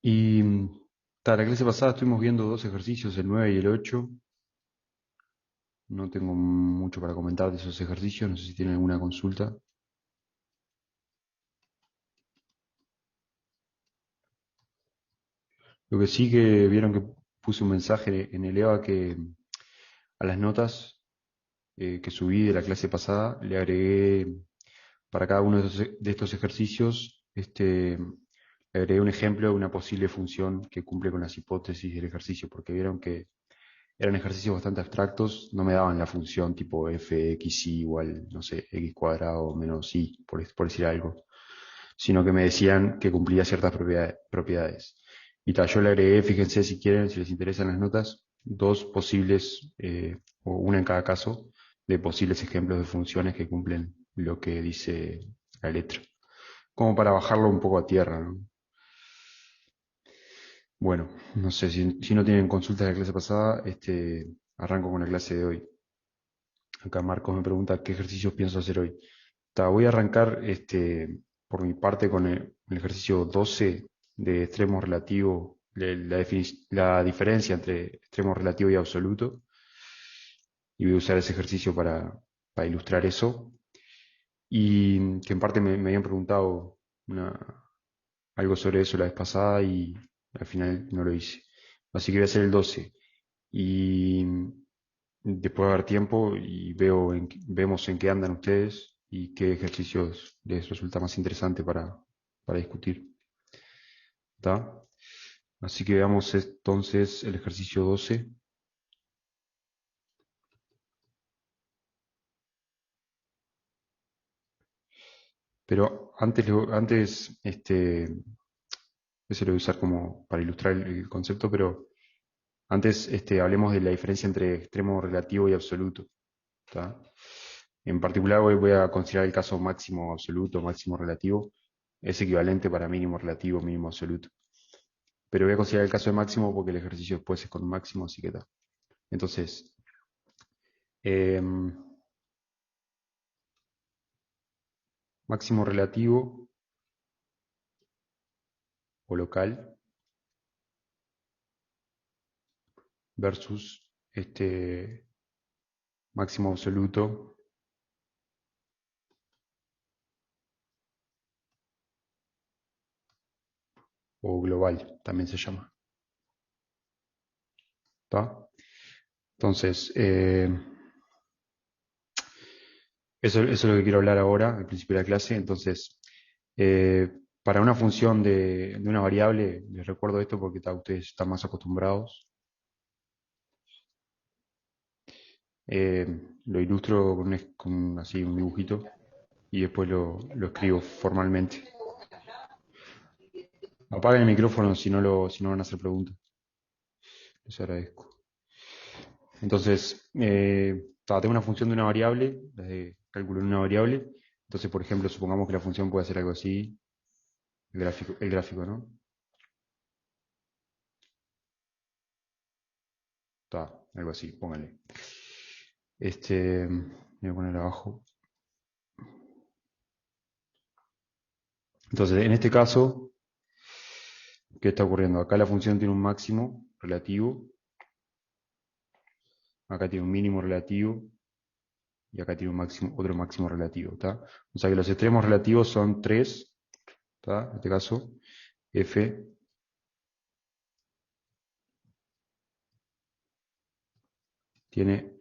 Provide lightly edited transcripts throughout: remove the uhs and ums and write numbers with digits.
Y la clase pasada estuvimos viendo dos ejercicios, el 9 y el 8. No tengo mucho para comentar de esos ejercicios, no sé si tienen alguna consulta. Lo que sí que vieron que puse un mensaje en el EVA que a las notas que subí de la clase pasada le agregué para cada uno de estos ejercicios, le agregué un ejemplo de una posible función que cumple con las hipótesis del ejercicio, porque vieron que eran ejercicios bastante abstractos, no me daban la función tipo f, x, y igual, no sé, x cuadrado menos y, por decir algo, sino que me decían que cumplía ciertas propiedades. Y tal, yo le agregué, fíjense si quieren, si les interesan las notas, dos posibles, o una en cada caso, de posibles ejemplos de funciones que cumplen lo que dice la letra. Como para bajarlo un poco a tierra, ¿no? Bueno, no sé, si no tienen consultas de la clase pasada, arranco con la clase de hoy. Acá Marcos me pregunta qué ejercicios pienso hacer hoy. Voy a arrancar por mi parte con el ejercicio 12 de extremo relativo, la diferencia entre extremo relativo y absoluto, y voy a usar ese ejercicio para ilustrar eso. Y que en parte me habían preguntado algo sobre eso la vez pasada y al final no lo hice. Así que voy a hacer el 12. Y después va a haber tiempo y vemos en qué andan ustedes y qué ejercicios les resulta más interesante para discutir. ¿Está? Así que veamos entonces el ejercicio 12. Pero eso lo voy a usar como para ilustrar el concepto, pero antes hablemos de la diferencia entre extremo relativo y absoluto. ¿Está? En particular hoy voy a considerar el caso máximo absoluto, máximo relativo. Es equivalente para mínimo relativo, mínimo absoluto. Pero voy a considerar el caso de máximo porque el ejercicio después es con máximo, así que está. Entonces, em, máximo relativo o local versus máximo absoluto o global, también se llama. ¿Está? Entonces, eso es lo que quiero hablar ahora, al principio de la clase. Entonces, para una función de una variable, les recuerdo esto porque ustedes están más acostumbrados. Eh, lo ilustro con así un dibujito y después lo escribo formalmente. Apaguen el micrófono si no van a hacer preguntas. Les agradezco. Entonces, tengo una función de una variable, de cálculo de una variable. Entonces, por ejemplo, supongamos que la función puede hacer algo así, el gráfico, ¿no? Algo así, póngale. Voy a poner abajo. Entonces, en este caso, ¿qué está ocurriendo? Acá la función tiene un máximo relativo, acá tiene un mínimo relativo y acá tiene otro máximo relativo, ¿está? O sea que los extremos relativos son 3, ¿está? En este caso, f tiene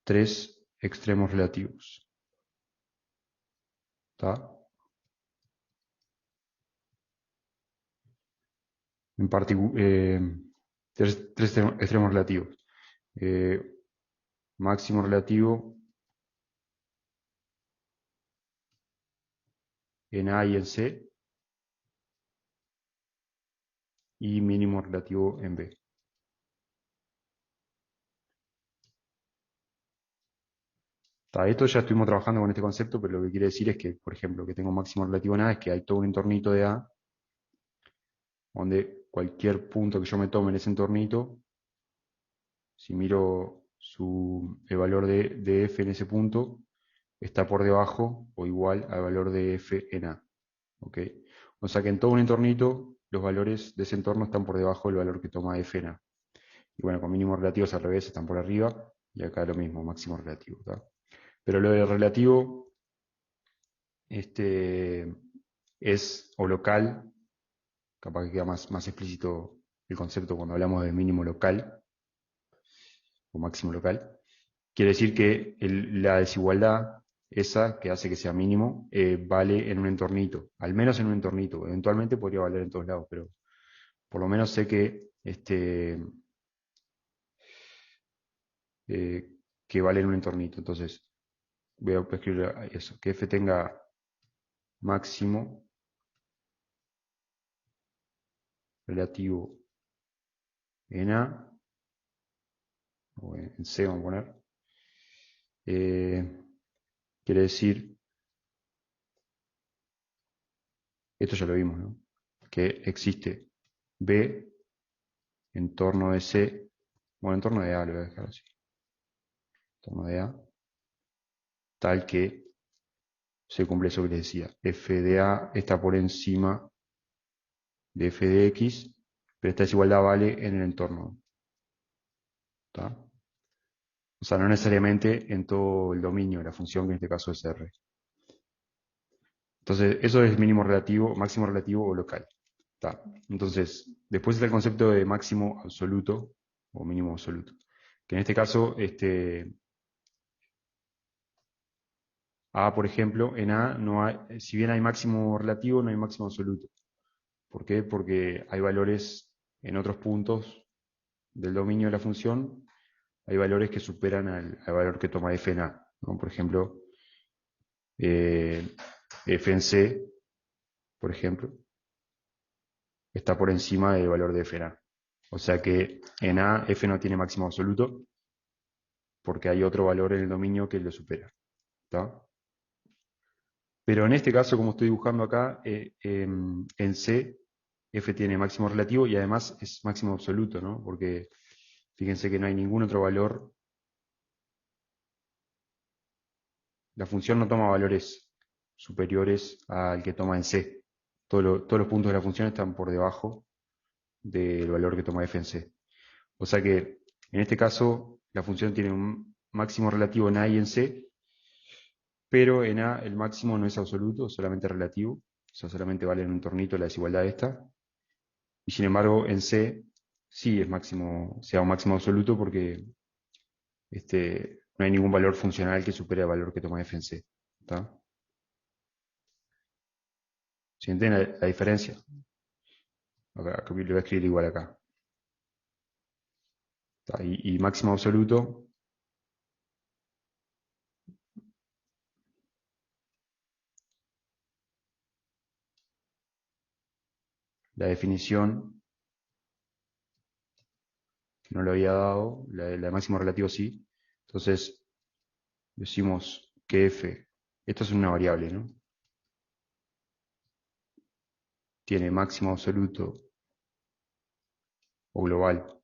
3 extremos relativos, ¿está? En particular, tres extremos relativos. Eh, máximo relativo en A y en C y mínimo relativo en B. Esto ya estuvimos trabajando con este concepto, pero lo que quiere decir es que, por ejemplo, que tengo máximo relativo en A es que hay todo un entornito de A, donde cualquier punto que yo me tome en ese entornito, si miro el valor de f en ese punto, está por debajo o igual al valor de f en A. ¿Ok? O sea que en todo un entornito, los valores de ese entorno están por debajo del valor que toma f en A. Y bueno, con mínimos relativos al revés están por arriba, y acá lo mismo, máximo relativo. ¿Tá? Pero lo de relativo es o local, capaz que queda más explícito el concepto cuando hablamos de mínimo local o máximo local. Quiere decir que la desigualdad, esa que hace que sea mínimo, vale en un entornito, al menos en un entornito. Eventualmente podría valer en todos lados, pero por lo menos sé eh, que vale en un entornito. Entonces, voy a escribir eso, que f tenga máximo relativo en A, o en C vamos a poner, quiere decir, esto ya lo vimos, ¿no? Que existe B en torno de C, bueno, en torno de A lo voy a dejar así, en torno de A, tal que se cumple eso que les decía, f de A está por encima de f de X, pero esta desigualdad vale en el entorno. ¿Tá? O sea, no necesariamente en todo el dominio de la función, que en este caso es R. Entonces, eso es mínimo relativo, máximo relativo o local. ¿Tá? Entonces, después está el concepto de máximo absoluto o mínimo absoluto. Que en este caso, A, por ejemplo, en A no hay, si bien hay máximo relativo, no hay máximo absoluto. ¿Por qué? Porque hay valores en otros puntos del dominio de la función, hay valores que superan al valor que toma f en A. ¿No? Por ejemplo, f en C, por ejemplo, está por encima del valor de f en A. O sea que en A f no tiene máximo absoluto porque hay otro valor en el dominio que lo supera. ¿Tá? Pero en este caso, como estoy dibujando acá, en C, f tiene máximo relativo y además es máximo absoluto, ¿no? Porque fíjense que no hay ningún otro valor. La función no toma valores superiores al que toma en C. Todos los puntos de la función están por debajo del valor que toma f en C. O sea que, en este caso, la función tiene un máximo relativo en A y en C, pero en A el máximo no es absoluto, solamente relativo, o sea, solamente vale en un tornito la desigualdad esta, y sin embargo en C sí es máximo, sea un máximo absoluto porque no hay ningún valor funcional que supere el valor que toma f en C. ¿Tá? ¿Se entiende la diferencia? Acá lo voy a escribir igual acá. ¿Tá? Y máximo absoluto, la definición, que no lo había dado, la de máximo relativo sí. Entonces, decimos que f, esto es una variable, ¿no? Tiene máximo absoluto o global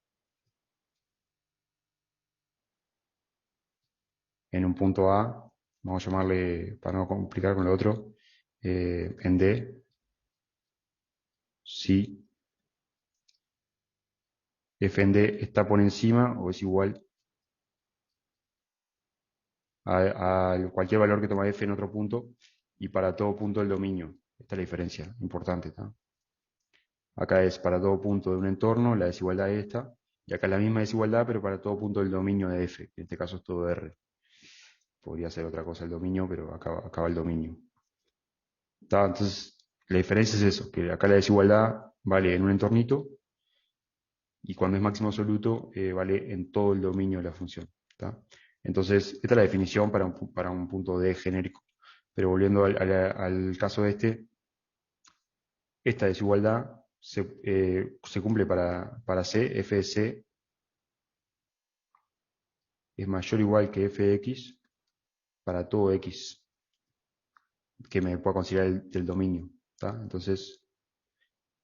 en un punto A, vamos a llamarle, para no complicar con lo otro, en D, si f en D está por encima o es igual a cualquier valor que toma f en otro punto y para todo punto del dominio. Esta es la diferencia, importante. ¿Tá? Acá es para todo punto de un entorno, la desigualdad es esta, y acá es la misma desigualdad, pero para todo punto del dominio de f, que en este caso es todo R. Podría ser otra cosa el dominio, pero acá va el dominio. ¿Tá? Entonces, la diferencia es eso, que acá la desigualdad vale en un entornito, y cuando es máximo absoluto, vale en todo el dominio de la función. ¿Tá? Entonces, esta es la definición para un punto D genérico. Pero volviendo al caso esta desigualdad se cumple para C, f de C es mayor o igual que f de x para todo x que me pueda considerar del dominio. ¿Tá? Entonces,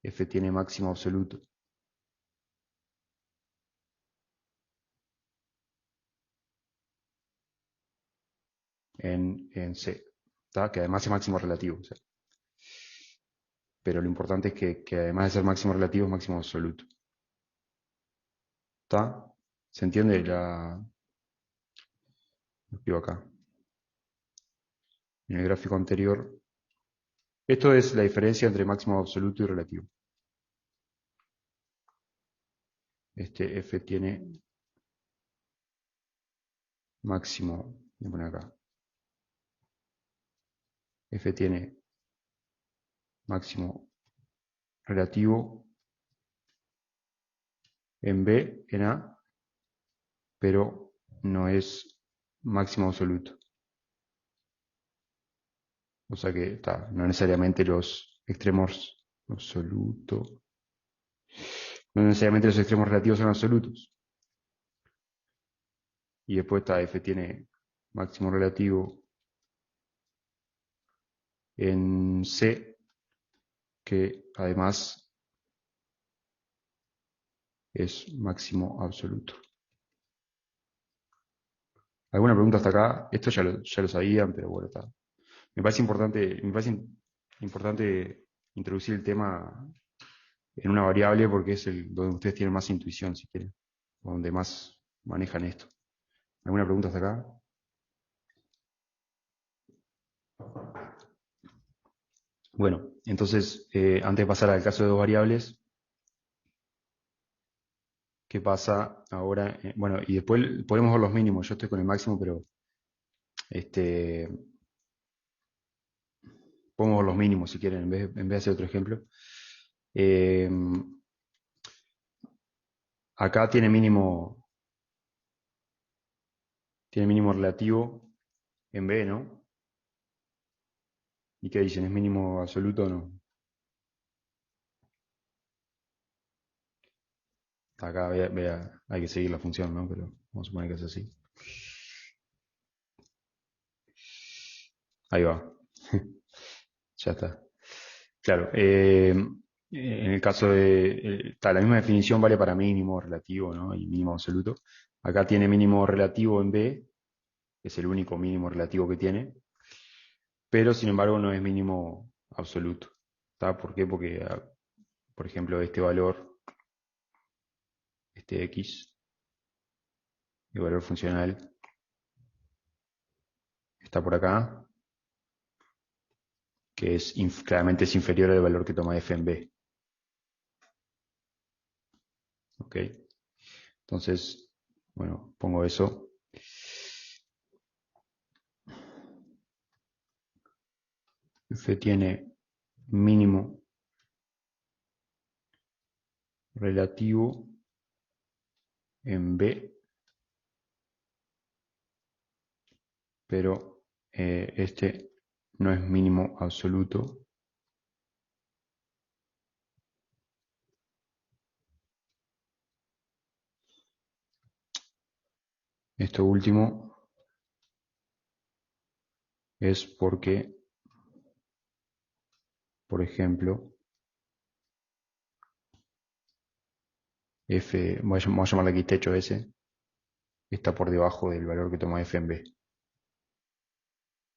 f tiene máximo absoluto en C, ¿tá? Que además es máximo relativo. O sea. pero lo importante es que además de ser máximo relativo, es máximo absoluto. ¿Está? ¿Se entiende? Lo escribo acá. En el gráfico anterior. Esto es la diferencia entre máximo absoluto y relativo. Este f tiene máximo, voy a poner acá. F tiene máximo relativo en B, en A, pero no es máximo absoluto. O sea que está, no necesariamente los extremos absolutos, no necesariamente los extremos relativos son absolutos. Y después está f tiene máximo relativo en C, que además es máximo absoluto. ¿Alguna pregunta hasta acá? Esto ya lo sabían, pero bueno, está. Me parece importante introducir el tema en una variable porque es donde ustedes tienen más intuición, si quieren, donde más manejan esto. ¿Alguna pregunta hasta acá? Bueno, entonces, antes de pasar al caso de dos variables, ¿qué pasa ahora? Bueno, y después podemos ver los mínimos. Yo estoy con el máximo, pero este, podemos ver los mínimos si quieren, en vez de hacer otro ejemplo. Eh, Acá tiene mínimo relativo en B, ¿no? ¿Y qué dicen? ¿Es mínimo absoluto o no? Acá hay que seguir la función, ¿no? Pero vamos a suponer que es así. Ahí va. Ya está. Claro. En el caso la misma definición vale para mínimo relativo, ¿no? Y mínimo absoluto. Acá tiene mínimo relativo en B, que es el único mínimo relativo que tiene, pero sin embargo no es mínimo absoluto. ¿Está? ¿Por qué? Porque, por ejemplo, este valor, este X, el valor funcional, está por acá, que claramente es inferior al valor que toma f en B. ¿Ok? Entonces, bueno, pongo eso. F tiene mínimo relativo en B, pero este no es mínimo absoluto. Esto último es porque, por ejemplo, F, vamos a llamarle aquí techo S, está por debajo del valor que toma F en B.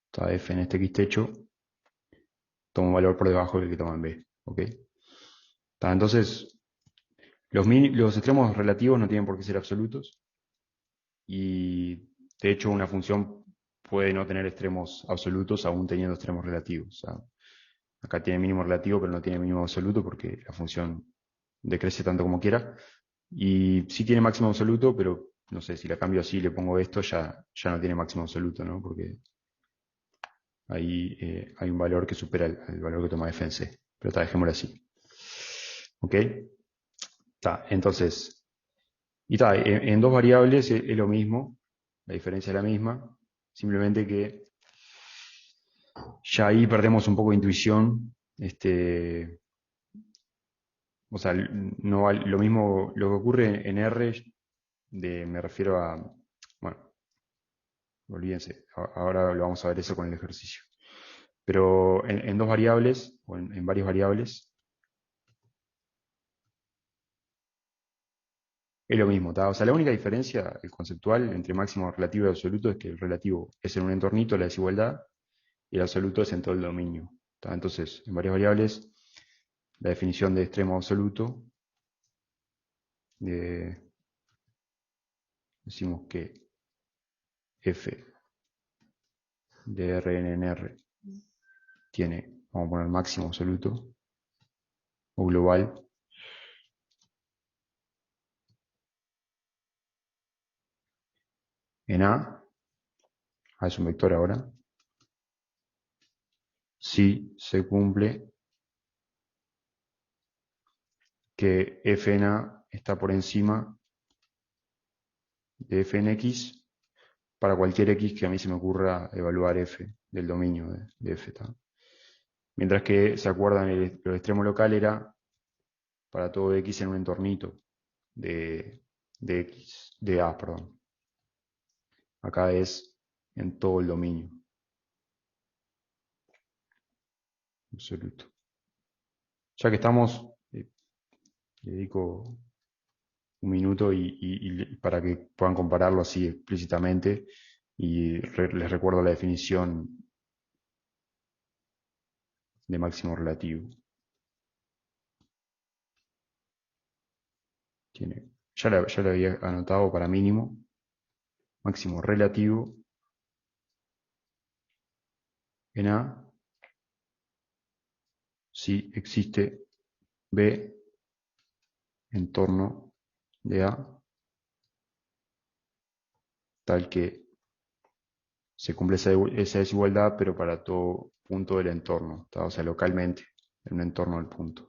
Está F en este X techo, toma un valor por debajo del que toma en B. ¿Ok? Entonces, los extremos relativos no tienen por qué ser absolutos y de hecho una función puede no tener extremos absolutos aún teniendo extremos relativos. O sea, acá tiene mínimo relativo pero no tiene mínimo absoluto porque la función decrece tanto como quiera. Y sí tiene máximo absoluto, pero no sé, si la cambio así y le pongo esto, ya no tiene máximo absoluto, ¿no? Porque ahí hay un valor que supera el valor que toma f en C. Pero dejémoslo así. ¿Ok? Entonces, en dos variables es lo mismo, la diferencia es la misma, simplemente que ya ahí perdemos un poco de intuición, o sea, no lo mismo, lo que ocurre en R, me refiero a, bueno, olvídense, ahora lo vamos a ver eso con el ejercicio. Pero en dos variables, o en varias variables, es lo mismo, ¿tá? O sea, la única diferencia, el conceptual, entre máximo relativo y absoluto es que el relativo es en un entornito, la desigualdad, y el absoluto es en todo el dominio. ¿Tá? Entonces, en varias variables, la definición de extremo absoluto, decimos que f de Rn en R tiene, vamos a poner máximo absoluto, o global, en A es un vector ahora, si se cumple que f en A está por encima de f en X para cualquier X que a mí se me ocurra evaluar f del dominio de f. ¿Tá? Mientras que, ¿se acuerdan? El extremo local era para todo X en un entornito de X, de A, perdón. Acá es en todo el dominio absoluto. Ya que estamos, le dedico un minuto y para que puedan compararlo así explícitamente y les recuerdo la definición de máximo relativo. Ya lo había anotado para mínimo, máximo relativo en A si existe B en torno de A tal que se cumple esa desigualdad, pero para todo punto del entorno, ¿tá? O sea, localmente, en un entorno del punto.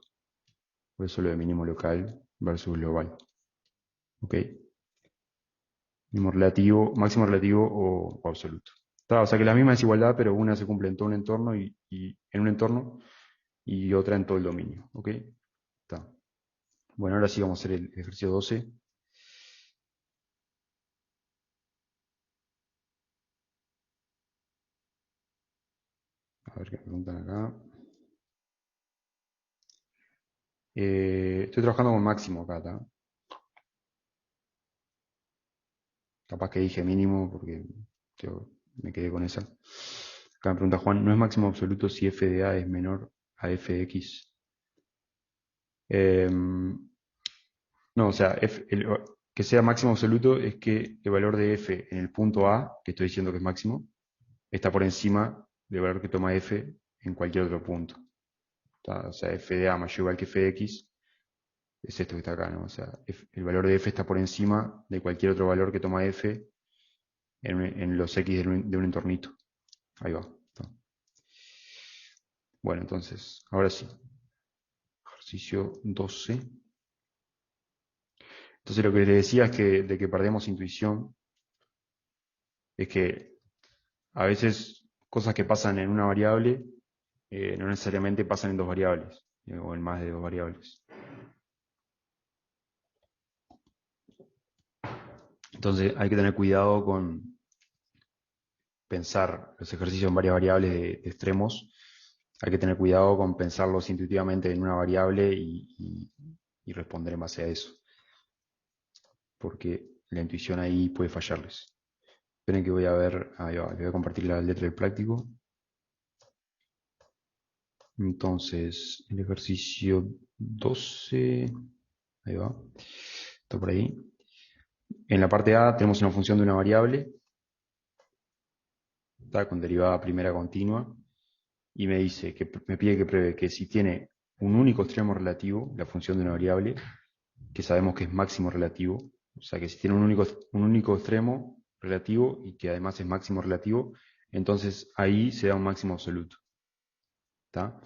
Por eso lo de mínimo local versus global. ¿Ok? Mínimo relativo, máximo relativo o absoluto. ¿Tá? O sea que la misma desigualdad, pero una se cumple en todo un entorno y en un entorno y otra en todo el dominio. ¿Ok? Tá. Bueno, ahora sí vamos a hacer el ejercicio 12. A ver qué me preguntan acá. Estoy trabajando con máximo acá, ¿tá? Capaz que dije mínimo porque me quedé con esa. Acá me pregunta Juan, ¿no es máximo absoluto si f de A es menor a f de X? No, o sea, que sea máximo absoluto es que el valor de f en el punto A, que estoy diciendo que es máximo, está por encima del valor que toma f en cualquier otro punto. O sea, f de A mayor o igual que f de X es esto que está acá, ¿no? O sea, el valor de f está por encima de cualquier otro valor que toma f en los X de un entornito. Ahí va. Bueno, entonces, ahora sí. Ejercicio 12. Entonces lo que les decía es que de que perdemos intuición es que a veces cosas que pasan en una variable no necesariamente pasan en dos variables o en más de dos variables. Entonces hay que tener cuidado con pensar los ejercicios en varias variables de extremos. Hay que tener cuidado con pensarlos intuitivamente en una variable y responder en base a eso. Porque la intuición ahí puede fallarles. Esperen que voy a ver, ahí va, les voy a compartir la letra del práctico. Entonces, el ejercicio 12, ahí va, está por ahí. En la parte A tenemos una función de una variable, está con derivada primera continua, y me dice que me pide que pruebe que si tiene un único extremo relativo, la función de una variable, que sabemos que es máximo relativo, o sea que si tiene un único extremo relativo y que además es máximo relativo, entonces ahí se da un máximo absoluto. ¿Tá?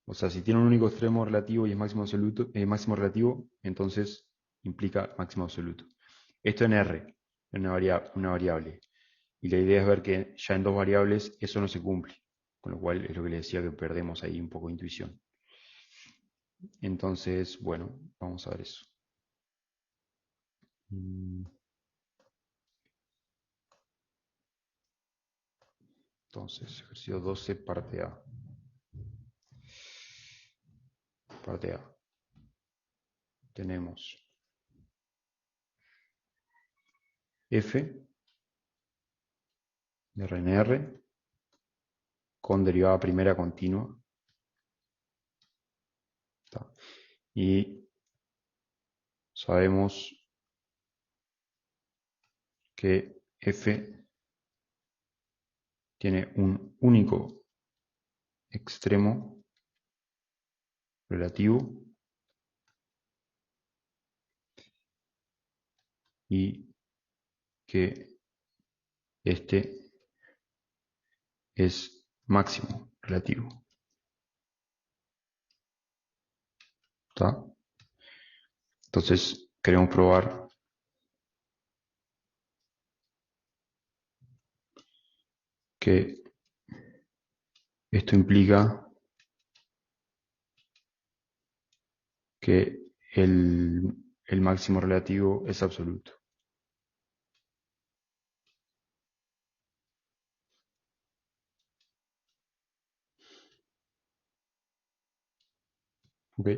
O sea, si tiene un único extremo relativo y es máximo absoluto, máximo relativo, entonces implica máximo absoluto. Esto en R, en una variable. Y la idea es ver que ya en dos variables eso no se cumple. Con lo cual es lo que les decía que perdemos ahí un poco de intuición. Entonces, bueno, vamos a ver eso. Entonces, ejercicio 12, parte A. Parte A. Tenemos f de Rn con derivada primera continua. y sabemos que f tiene un único extremo relativo y que este es máximo relativo. ¿Está? Entonces queremos probar que esto implica que el máximo relativo es absoluto. ¿Ok?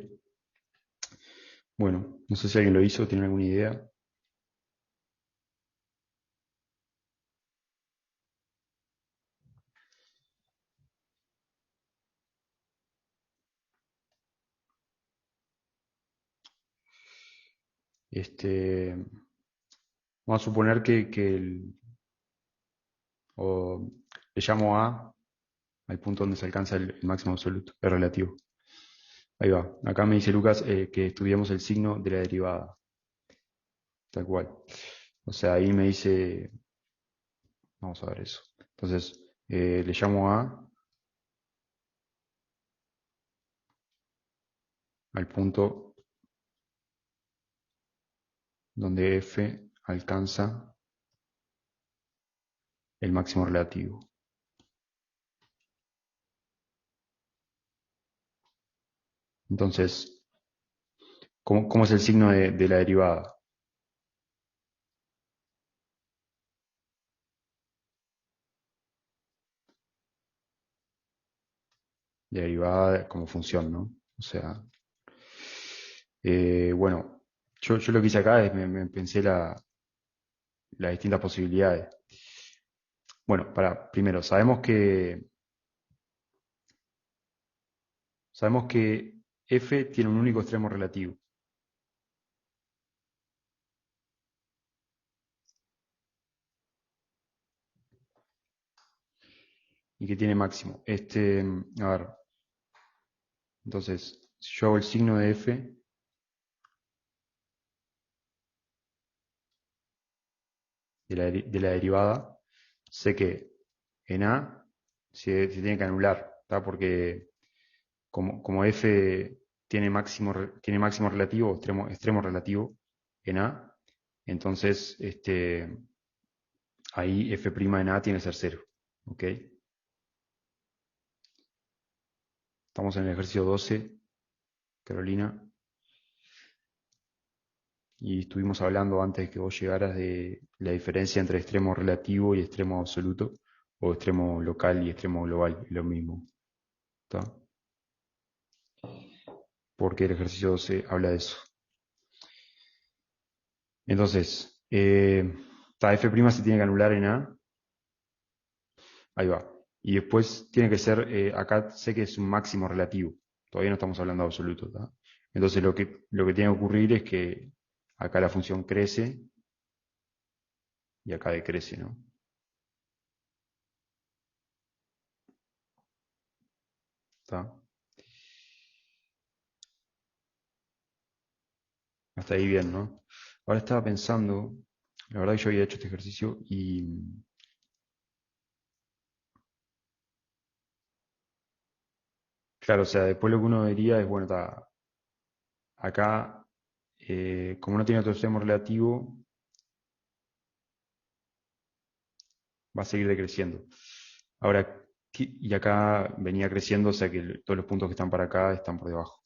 Bueno, no sé si alguien lo hizo, tiene alguna idea. Vamos a suponer o le llamo A al punto donde se alcanza el máximo absoluto, es relativo. Ahí va. Acá me dice Lucas que estudiamos el signo de la derivada. Tal cual. O sea, ahí me dice, vamos a ver eso. Entonces, le llamo A al punto donde F alcanza el máximo relativo. Entonces, ¿cómo es el signo de la derivada? De derivada como función, ¿no? O sea, bueno, yo lo que hice acá es me pensé las distintas posibilidades. Bueno, primero, sabemos que F tiene un único extremo relativo y que tiene máximo. A ver, entonces, si yo hago el signo de F de la derivada, sé que en A se tiene que anular, ¿tá? Porque como F tiene máximo relativo, extremo relativo en A, entonces ahí F' en A tiene que ser cero. ¿Ok? Estamos en el ejercicio 12, Carolina, y estuvimos hablando antes de que vos llegaras de la diferencia entre extremo relativo y extremo absoluto, o extremo local y extremo global, es lo mismo. ¿Está? Porque el ejercicio 12 habla de eso. Entonces, F' se tiene que anular en A, ahí va. Y después tiene que ser, acá sé que es un máximo relativo, todavía no estamos hablando de absoluto. ¿Tá? Entonces lo que tiene que ocurrir es que acá la función crece y acá decrece, ¿no? ¿Está? Hasta ahí bien, ¿no? Ahora estaba pensando, la verdad que yo había hecho este ejercicio y, claro, o sea, después lo que uno diría es, bueno, acá, como no tiene otro extremo relativo, va a seguir decreciendo. Ahora, y acá venía creciendo, o sea que todos los puntos que están para acá están por debajo.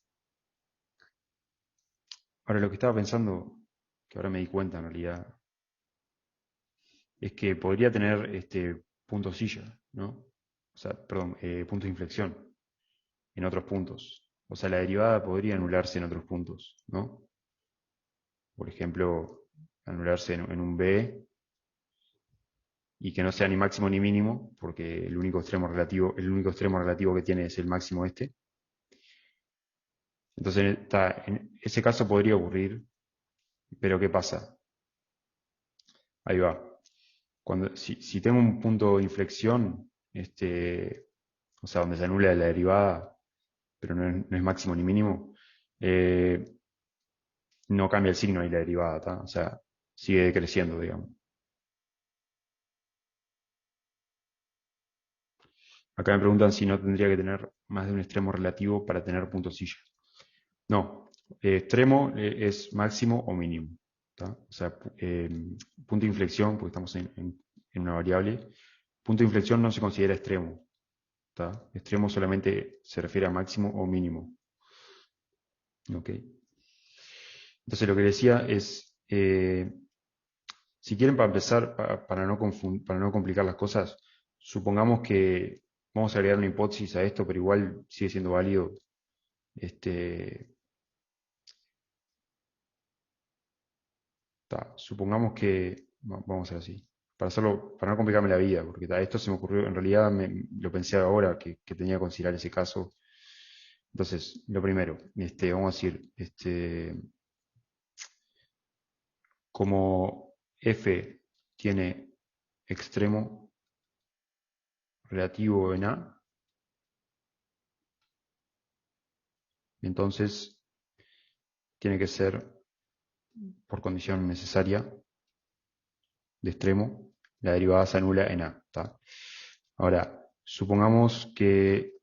Ahora, lo que estaba pensando, que ahora me di cuenta en realidad, es que podría tener puntos silla, ¿no? O sea, perdón, puntos de inflexión en otros puntos. O sea, la derivada podría anularse en otros puntos, ¿no? Por ejemplo, anularse en un B y que no sea ni máximo ni mínimo, porque el único extremo relativo que tiene es el máximo este. Entonces, en ese caso podría ocurrir, pero ¿qué pasa? Ahí va. Si tengo un punto de inflexión, o sea, donde se anula la derivada, pero no es máximo ni mínimo, eh, no cambia el signo ahí la derivada, ¿tá? O sea, sigue decreciendo, digamos. Acá me preguntan si no tendría que tener más de un extremo relativo para tener punto silla. No, extremo es máximo o mínimo, ¿tá? O sea, punto de inflexión, porque estamos en una variable, punto de inflexión no se considera extremo, ¿tá? Extremo solamente se refiere a máximo o mínimo. ¿Ok? Entonces lo que decía es, si quieren para empezar, para no complicar las cosas, supongamos que vamos a agregar una hipótesis a esto, pero igual sigue siendo válido. Este, supongamos que, vamos a hacer así, para hacerlo, para no complicarme la vida, porque esto se me ocurrió, en realidad lo pensé ahora que tenía que considerar ese caso. Entonces, lo primero, vamos a decir, como f tiene extremo relativo en A, entonces tiene que ser, por condición necesaria de extremo, la derivada se anula en A. ¿Tá? Ahora, supongamos que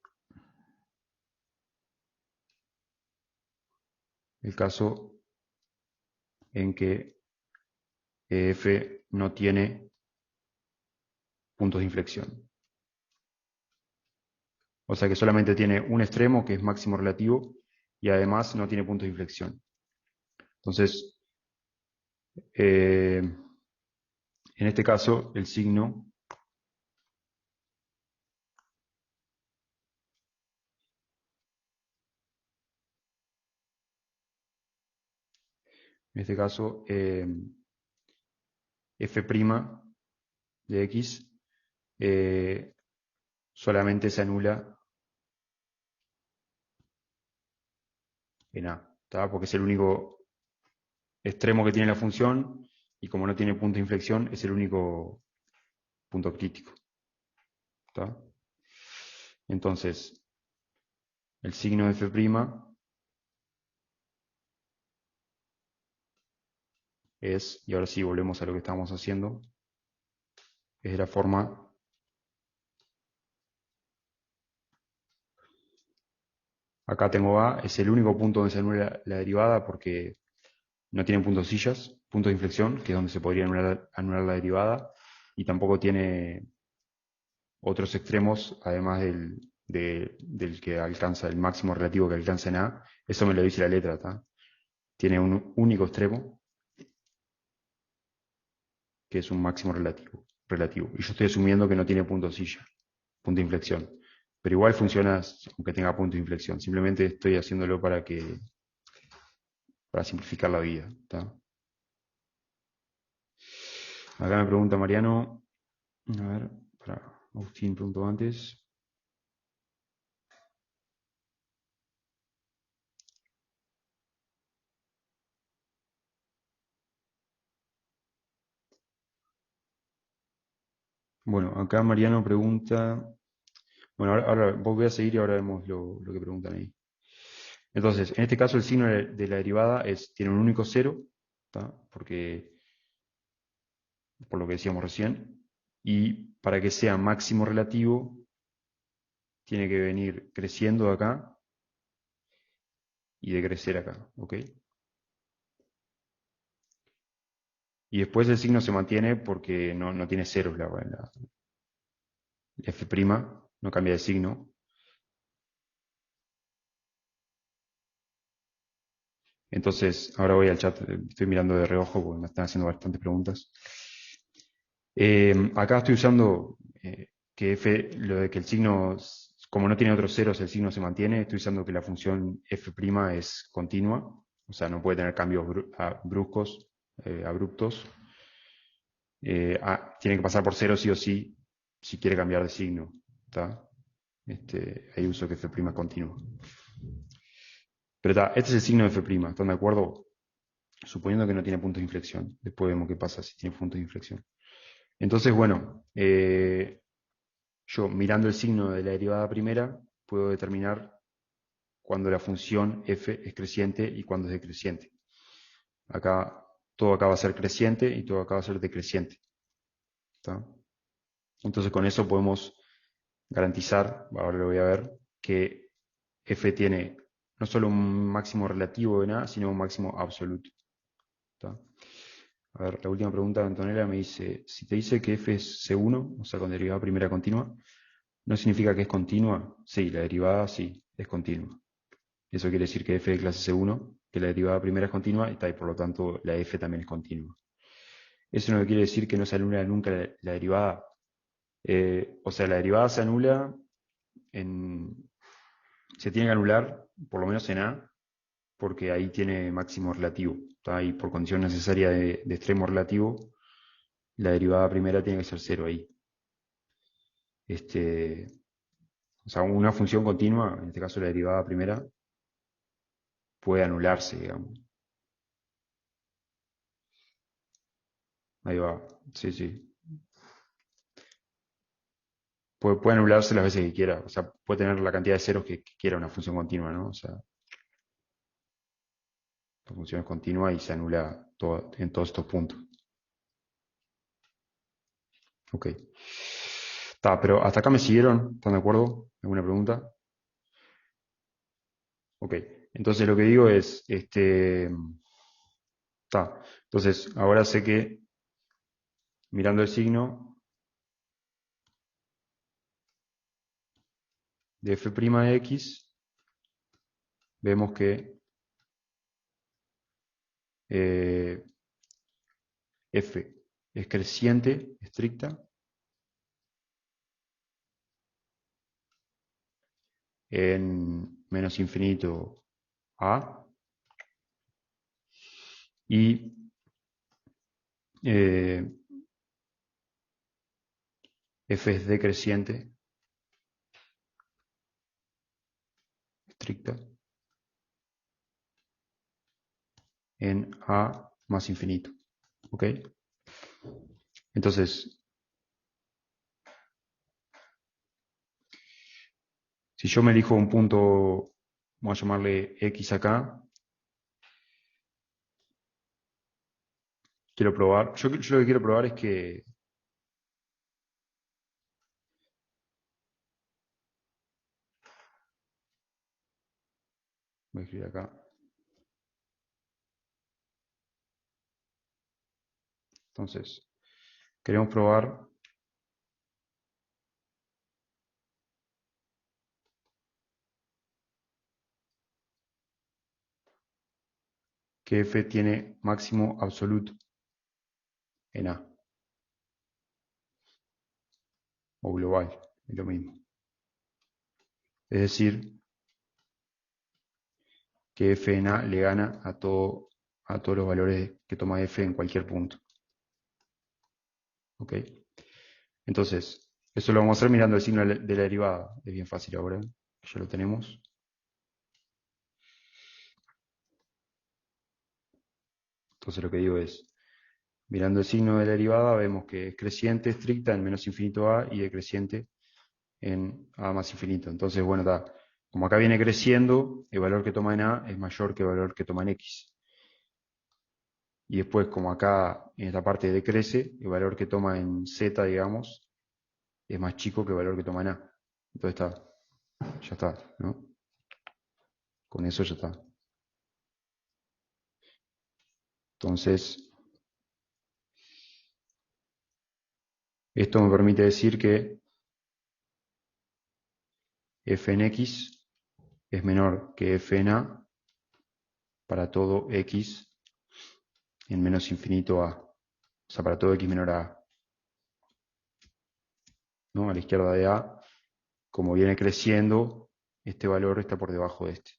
el caso en que f no tiene puntos de inflexión. O sea que solamente tiene un extremo que es máximo relativo y además no tiene puntos de inflexión. Entonces, en este caso, el signo en este caso, f' de x solamente se anula en A, ¿tá? Porque es el único extremo que tiene la función y como no tiene punto de inflexión, es el único punto crítico. ¿Tá? Entonces, el signo de f' es, y ahora sí volvemos a lo que estábamos haciendo, es de la forma acá tengo A, es el único punto donde se anula la derivada porque no tiene puntos sillas, puntos de inflexión, que es donde se podría anular la derivada, y tampoco tiene otros extremos, además del que alcanza, el máximo relativo que alcanza en A. Eso me lo dice la letra, ¿tá? Tiene un único extremo, que es un máximo relativo. Y yo estoy asumiendo que no tiene punto silla, punto de inflexión. Pero igual funciona aunque tenga punto de inflexión. Simplemente estoy haciéndolo para simplificar la vida, ¿tá? Acá me pregunta Mariano, a ver, para Agustín preguntó antes. Bueno, acá Mariano pregunta, bueno, ahora vos voy a seguir y ahora vemos lo que preguntan ahí. Entonces, en este caso el signo de la derivada tiene un único cero, ¿tá? Porque, por lo que decíamos recién, y para que sea máximo relativo, tiene que venir creciendo de acá y decrecer acá, ¿ok? Y después el signo se mantiene porque no tiene ceros la f', no cambia de signo. Entonces, ahora voy al chat, estoy mirando de reojo porque me están haciendo bastantes preguntas. Acá estoy usando que f, lo de que el signo, como no tiene otros ceros, el signo se mantiene. Estoy usando que la función f' es continua, o sea, no puede tener cambios bruscos, abruptos. Tiene que pasar por cero sí o sí, si quiere cambiar de signo. ¿Tá? Ahí uso que f' es continua. Pero este es el signo de f', ¿están de acuerdo? Suponiendo que no tiene puntos de inflexión. Después vemos qué pasa si tiene puntos de inflexión. Entonces, bueno, yo mirando el signo de la derivada primera, puedo determinar cuando la función f es creciente y cuando es decreciente. Acá, todo acá va a ser creciente y todo acá va a ser decreciente. ¿Está? Entonces con eso podemos garantizar, ahora lo voy a ver, que f tiene no solo un máximo relativo de nada, sino un máximo absoluto. ¿Está? A ver, la última pregunta de Antonella me dice, si te dice que f es C1, o sea, con derivada primera continua, ¿no significa que es continua? Sí, la derivada sí, es continua. Eso quiere decir que f de clase C1, que la derivada primera es continua, y por lo tanto la f también es continua. Eso no quiere decir que no se anula nunca la derivada. O sea, la derivada se anula se tiene que anular, por lo menos en A, porque ahí tiene máximo relativo. ¿Está? Ahí por condición necesaria de extremo relativo, la derivada primera tiene que ser cero ahí. O sea, una función continua, en este caso la derivada primera, puede anularse, digamos. Ahí va, sí, sí. Puede anularse las veces que quiera. O sea, puede tener la cantidad de ceros que quiera una función continua, ¿no? O sea, la función es continua y se anula en todos estos puntos. Ok. Está, pero hasta acá me siguieron, ¿están de acuerdo? ¿Alguna pregunta? Ok. Entonces lo que digo es, está. Entonces, ahora sé que mirando el signo de f' de x, vemos que eh, f es creciente, estricta, en menos infinito a, y eh, f es decreciente, estricta, en a más infinito. ¿Ok? Entonces, si yo me elijo un punto, vamos a llamarle x acá, quiero probar, yo lo que quiero probar es que, voy a escribir acá, entonces, queremos probar que f tiene máximo absoluto en A, o global, es lo mismo. Es decir, que f en A le gana a todos los valores que toma f en cualquier punto. ¿Ok? Entonces, eso lo vamos a hacer mirando el signo de la derivada. Es bien fácil ahora, ya lo tenemos. Entonces lo que digo es, mirando el signo de la derivada, vemos que es creciente estricta en menos infinito a y decreciente en a más infinito. Entonces, bueno, como acá viene creciendo, el valor que toma en a es mayor que el valor que toma en x. Y después, como acá en esta parte decrece, el valor que toma en z, digamos, es más chico que el valor que toma en a. Entonces ya está, ¿no? Con eso ya está. Entonces, esto me permite decir que f en x es menor que f en a para todo x en menos infinito a. O sea, para todo x menor a a. ¿No? A la izquierda de a, como viene creciendo, este valor está por debajo de este.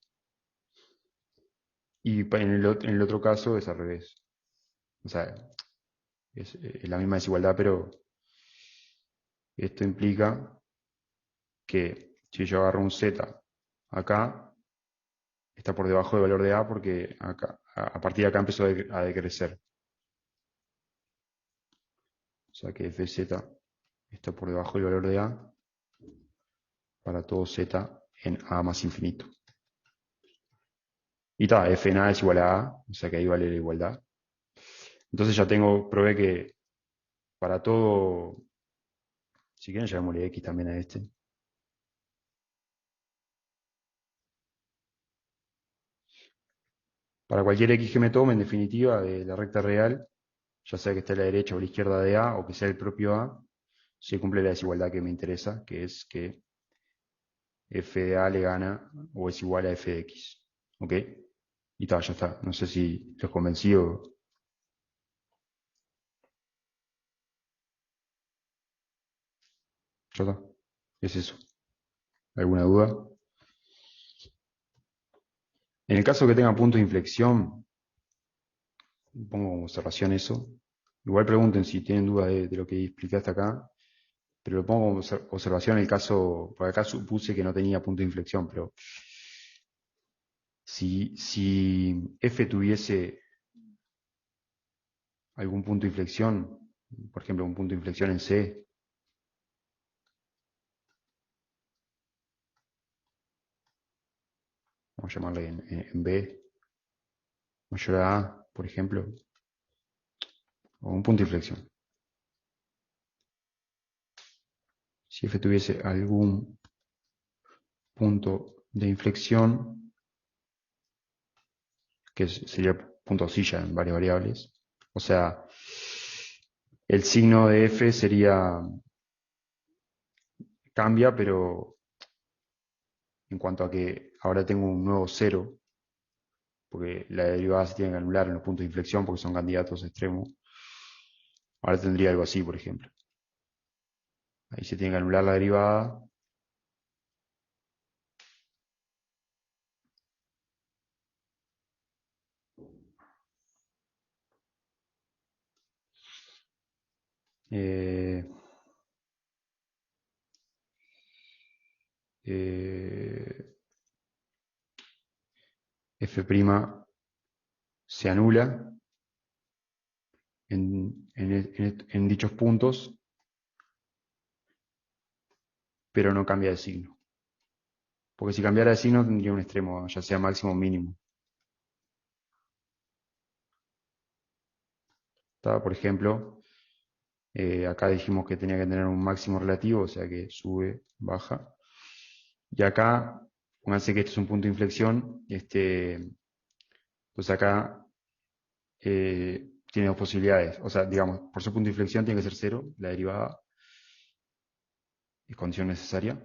Y en el otro caso es al revés. O sea, es la misma desigualdad, pero esto implica que si yo agarro un z acá, está por debajo del valor de A porque a partir de acá empezó a decrecer. O sea que fz está por debajo del valor de A para todo z en A más infinito. Y está, f en A es igual a A, o sea que ahí vale la igualdad. Entonces ya probé que para todo, si quieren llamémosle x también a este. Para cualquier x que me tome, en definitiva, de la recta real, ya sea que esté a la derecha o a la izquierda de A, o que sea el propio A, se cumple la desigualdad que me interesa, que es que f de A le gana o es igual a f de x. ¿Ok? Y tal, ya está. No sé si los convencí o... Ya está. Es eso. ¿Alguna duda? En el caso que tenga puntos de inflexión, pongo como observación eso. Igual pregunten si tienen duda de lo que expliqué hasta acá, pero lo pongo como observación en el caso, por acá supuse que no tenía punto de inflexión, pero si f tuviese algún punto de inflexión, por ejemplo, un punto de inflexión en C, vamos a llamarle en B, mayor a A, por ejemplo, o un punto de inflexión. Si f tuviese algún punto de inflexión, que sería punto silla en varias variables, o sea, el signo de f cambia, pero en cuanto a que ahora tengo un nuevo cero, porque la derivada se tiene que anular en los puntos de inflexión porque son candidatos extremos. Ahora tendría algo así, por ejemplo. Ahí se tiene que anular la derivada. Eh, eh, f' se anula en dichos puntos, pero no cambia de signo. Porque si cambiara de signo tendría un extremo, ya sea máximo o mínimo. ¿Está? Por ejemplo, acá dijimos que tenía que tener un máximo relativo, o sea que sube, baja. Y acá, pónganse que este es un punto de inflexión, entonces acá tiene dos posibilidades. O sea, digamos, por su punto de inflexión tiene que ser cero, la derivada es condición necesaria.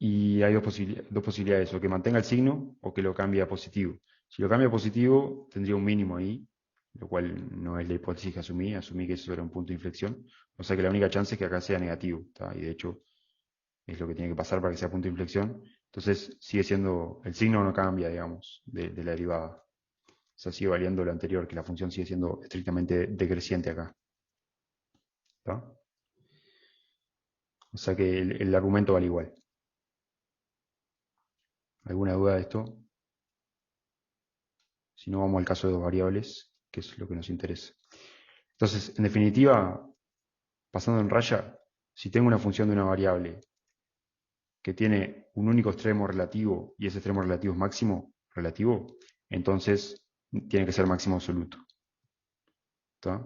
Y hay dos posibilidades, o que mantenga el signo o que lo cambie a positivo. Si lo cambia a positivo, tendría un mínimo ahí, lo cual no es la hipótesis que asumí que eso era un punto de inflexión. O sea que la única chance es que acá sea negativo, ¿tá? Y de hecho es lo que tiene que pasar para que sea punto de inflexión. Entonces sigue siendo, el signo no cambia, digamos, de la derivada. O sea, sigue valiendo lo anterior, que la función sigue siendo estrictamente decreciente acá. ¿Tá? O sea que el argumento vale igual. ¿Alguna duda de esto? Si no, vamos al caso de dos variables, que es lo que nos interesa. Entonces, en definitiva, pasando en raya, si tengo una función de una variable que tiene un único extremo relativo y ese extremo relativo es máximo relativo, entonces tiene que ser máximo absoluto. ¿Tá?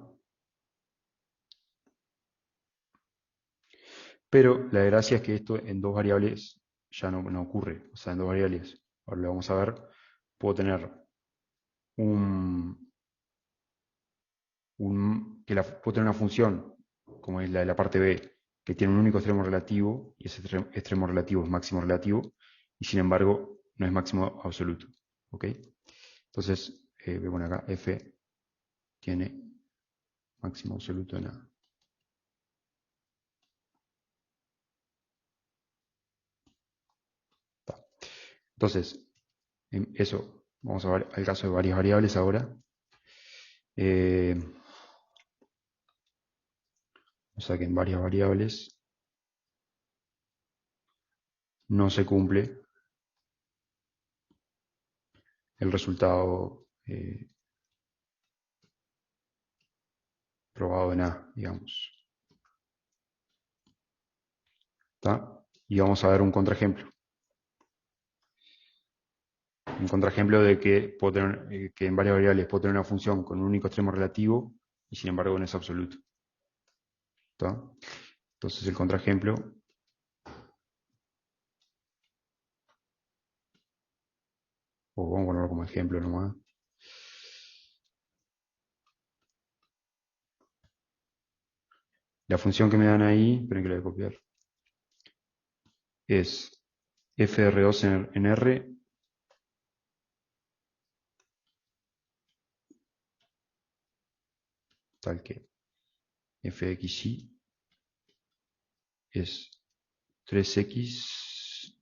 Pero la gracia es que esto en dos variables ya no ocurre. O sea, en dos variables, ahora lo vamos a ver, puedo tener un, puedo tener una función, como es la de la parte B, que tiene un único extremo relativo, y ese extremo relativo es máximo relativo, y sin embargo no es máximo absoluto. ¿Ok? Entonces, vemos acá, f tiene máximo absoluto en A. Entonces, eso, vamos a ver al caso de varias variables ahora. Eh, o sea que en varias variables no se cumple el resultado probado en A, digamos. ¿Está? Y vamos a ver un contraejemplo. Un contraejemplo de que, puedo tener, que en varias variables puedo tener una función con un único extremo relativo y sin embargo no es absoluto. ¿Está? Entonces el contraejemplo o vamos a ponerlo como ejemplo nomás. La función que me dan ahí, esperen que la voy a copiar, es f de R2 en R tal que f de xy es 3x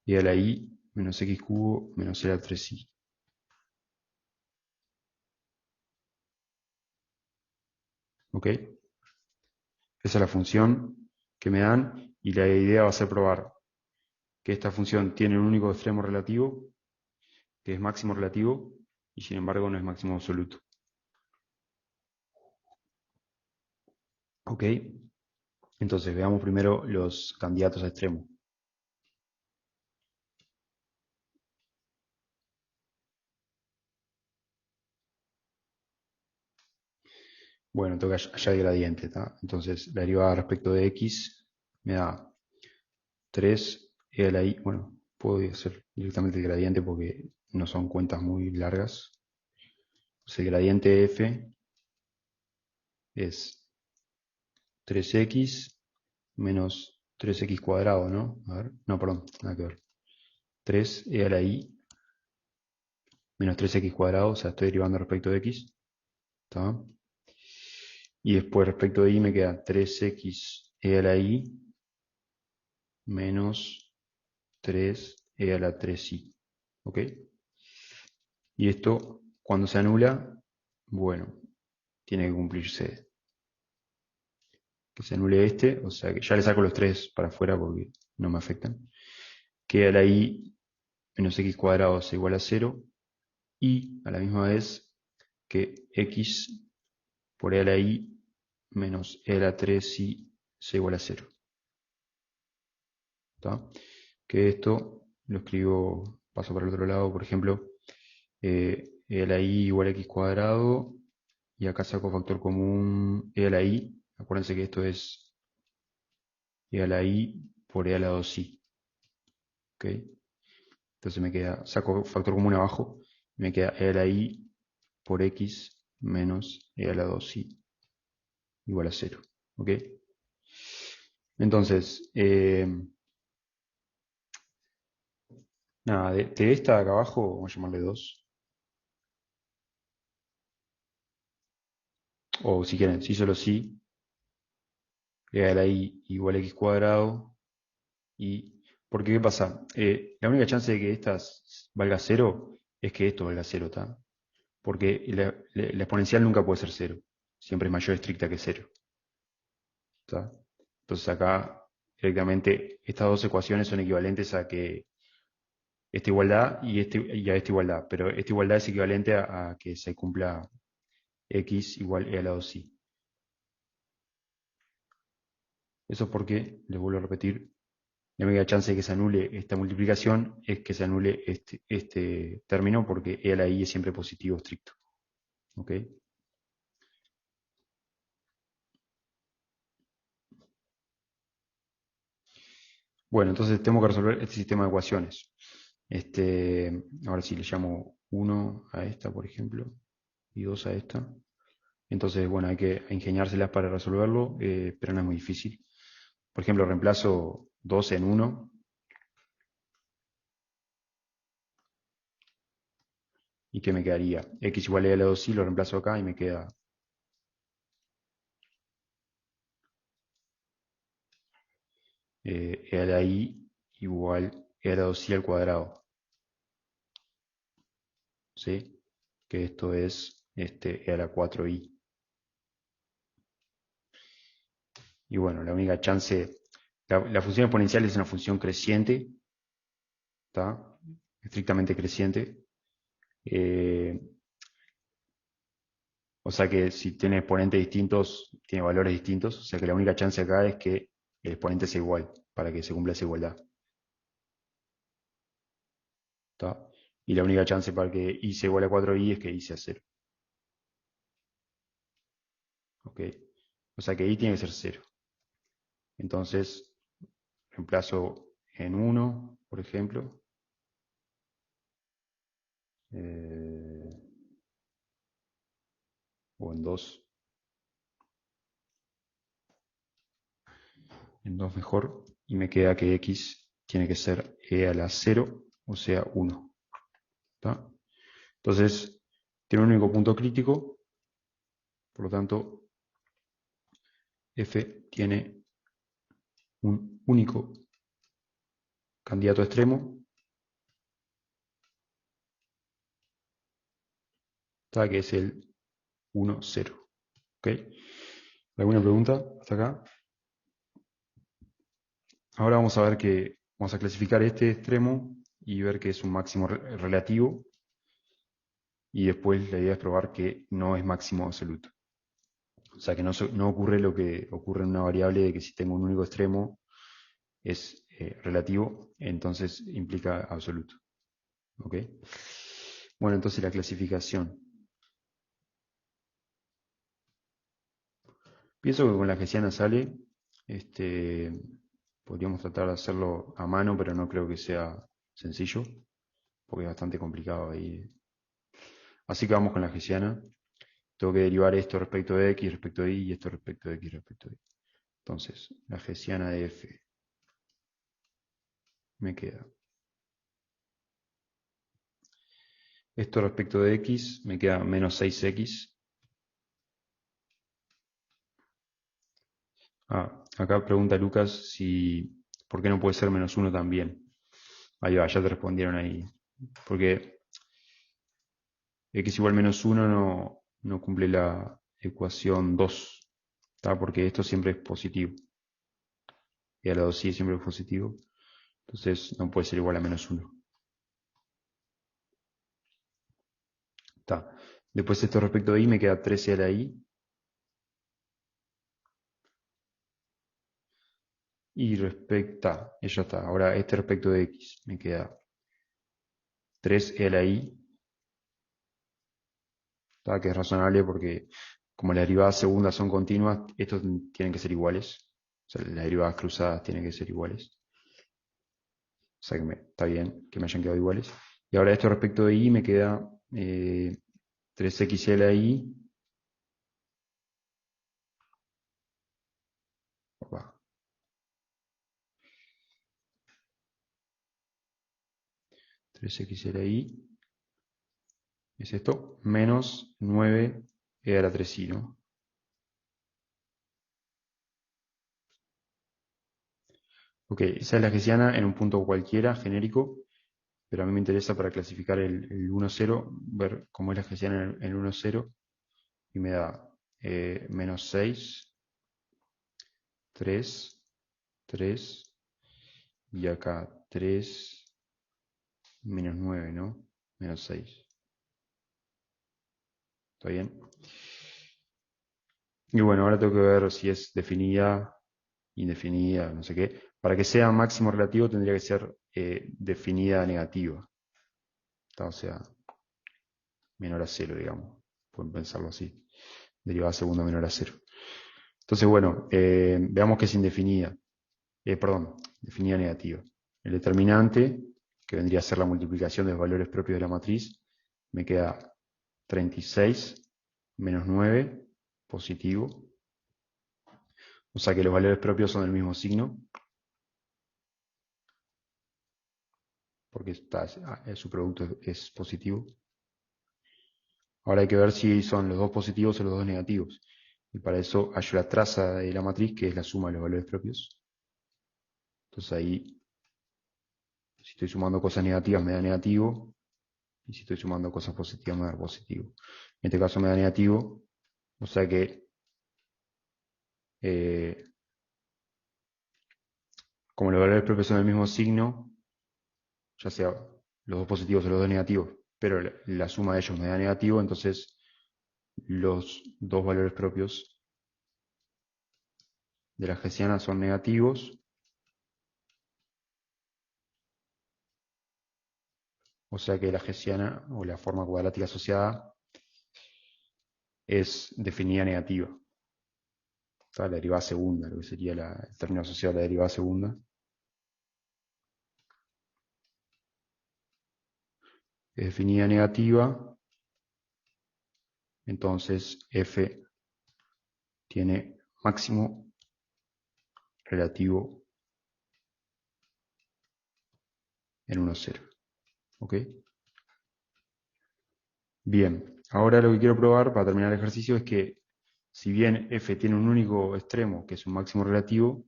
y a la y menos x cubo menos c a la 3y. ¿Ok? Esa es la función que me dan y la idea va a ser probar que esta función tiene un único extremo relativo, que es máximo relativo, y sin embargo no es máximo absoluto. ¿Ok? Entonces veamos primero los candidatos a extremo. Bueno, tengo que hallar el gradiente, ¿tá? Entonces la derivada respecto de x me da 3e a la y, bueno, puedo hacer directamente el gradiente porque no son cuentas muy largas. Entonces el gradiente f es 3x menos 3x cuadrado, ¿no? A ver, no, perdón, nada que ver. 3e a la y menos 3x cuadrado, o sea, estoy derivando respecto de x, ¿está? Y después respecto de y me queda 3xe a la y menos 3e a la 3y, ¿ok? Y esto, cuando se anula, bueno, tiene que cumplirse que se anule este, o sea que ya le saco los 3 para afuera porque no me afectan. Queda la y menos x cuadrado es igual a 0 y a la misma vez que x por e a la y menos e a la 3y es igual a 0. ¿Está? Que esto lo escribo, paso para el otro lado, por ejemplo, e a la y igual a x cuadrado y acá saco factor común e a la y. Acuérdense que esto es e a la y por e a la 2y. ¿Ok? Entonces me queda, saco factor común abajo, me queda e a la y por x menos e a la 2y igual a 0. ¿Ok? Entonces, nada, de esta de acá abajo, vamos a llamarle 2. O si quieren, si solo si, e a la y igual a x cuadrado. Y, porque, ¿qué pasa? La única chance de que esta valga 0 es que esto valga 0, ¿está? Porque la exponencial nunca puede ser 0. Siempre es mayor estricta que 0. ¿Está? Entonces acá, directamente, estas dos ecuaciones son equivalentes a que esta igualdad y a esta igualdad. Pero esta igualdad es equivalente a que se cumpla x igual e a la 2y. Eso es porque, les vuelvo a repetir, la única chance de que se anule esta multiplicación es que se anule este término porque e a la y es siempre positivo estricto. ¿Ok? Bueno, entonces tenemos que resolver este sistema de ecuaciones. Ahora sí le llamo 1 a esta, por ejemplo, y 2 a esta. Entonces, bueno, hay que ingeniárselas para resolverlo, pero no es muy difícil. Por ejemplo, reemplazo 2 en 1 y ¿qué me quedaría? X igual a la 2y, lo reemplazo acá y me queda e a la y igual e a la 2y al cuadrado. ¿Sí? Que esto es e a la 4y. Y bueno, la única chance, la función exponencial es una función creciente, ¿está? estrictamente creciente. Eh, o sea que si tiene exponentes distintos, tiene valores distintos. O sea que la única chance acá es que el exponente sea igual, para que se cumpla esa igualdad. ¿Está? Y la única chance para que i sea igual a 4i es que i sea 0. ¿Ok? O sea que i tiene que ser 0. Entonces, reemplazo en 1, por ejemplo. eh, o en 2. En 2 mejor. Y me queda que x tiene que ser e a la 0, o sea 1. ¿Está? Entonces, tiene un único punto crítico. Por lo tanto, f tiene un único candidato extremo, ¿está? Que es el 1, 0. ¿Ok? ¿Alguna pregunta hasta acá? Ahora vamos a ver que vamos a clasificar este extremo y ver que es un máximo relativo, y después la idea es probar que no es máximo absoluto. O sea que no ocurre lo que ocurre en una variable de que si tengo un único extremo es relativo, entonces implica absoluto. ¿Ok? Bueno, entonces la clasificación. Pienso que con la hessiana sale. Este, podríamos tratar de hacerlo a mano, pero no creo que sea sencillo, porque es bastante complicado ahí. Así que vamos con la hessiana. Tengo que derivar esto respecto de x respecto de y, y esto respecto de x respecto de y. Entonces, la hessiana de f me queda. Esto respecto de x me queda menos 6x. Acá pregunta Lucas si por qué no puede ser menos 1 también. Ahí va, ya te respondieron ahí. Porque x igual menos 1 no cumple la ecuación 2. ¿Está? Porque esto siempre es positivo. Y a la 2 sí siempre es positivo. Entonces no puede ser igual a menos 1. Está. Después esto respecto de y me queda 13 a la i. Y respecto, ya está. Ahora este respecto de x me queda 3e a la i, ¿tá? Que es razonable porque como las derivadas segundas son continuas, estos tienen que ser iguales. O sea, las derivadas cruzadas tienen que ser iguales. O sea que está bien que me hayan quedado iguales. Y ahora esto respecto de y me queda 3x a la i. Opa, 3x a la i es esto, menos 9e a la 3i, ¿no? Ok, esa es la hessiana en un punto cualquiera, genérico, pero a mí me interesa para clasificar el 1,0, ver cómo es la hessiana en el 1,0, y me da menos 6, 3, 3, y acá 3, menos 9, ¿no? Menos 6. ¿Está bien? Y bueno, ahora tengo que ver si es definida, indefinida, no sé qué. Para que sea máximo relativo tendría que ser definida negativa. ¿Está? O sea, menor a 0, digamos. Pueden pensarlo así. Derivada segunda menor a 0. Entonces, bueno, veamos que es indefinida. Perdón, definida negativa. El determinante, que vendría a ser la multiplicación de los valores propios de la matriz, me queda 36 menos 9, positivo. O sea que los valores propios son del mismo signo, porque su producto es positivo. Ahora hay que ver si son los dos positivos o los dos negativos. Y para eso hallo la traza de la matriz, que es la suma de los valores propios. Entonces ahí, si estoy sumando cosas negativas, me da negativo. Y si estoy sumando cosas positivas, me da positivo. En este caso me da negativo. O sea que, eh, como los valores propios son del mismo signo, ya sea los dos positivos o los dos negativos, pero la suma de ellos me da negativo, entonces los dos valores propios de la hessiana son negativos, o sea que la hessiana o la forma cuadrática asociada es definida negativa. Está la derivada segunda, lo que sería el término asociado a la derivada segunda. Es definida negativa, entonces f tiene máximo relativo en 1, 0. ¿Ok? Bien, ahora lo que quiero probar para terminar el ejercicio es que si bien f tiene un único extremo, que es un máximo relativo,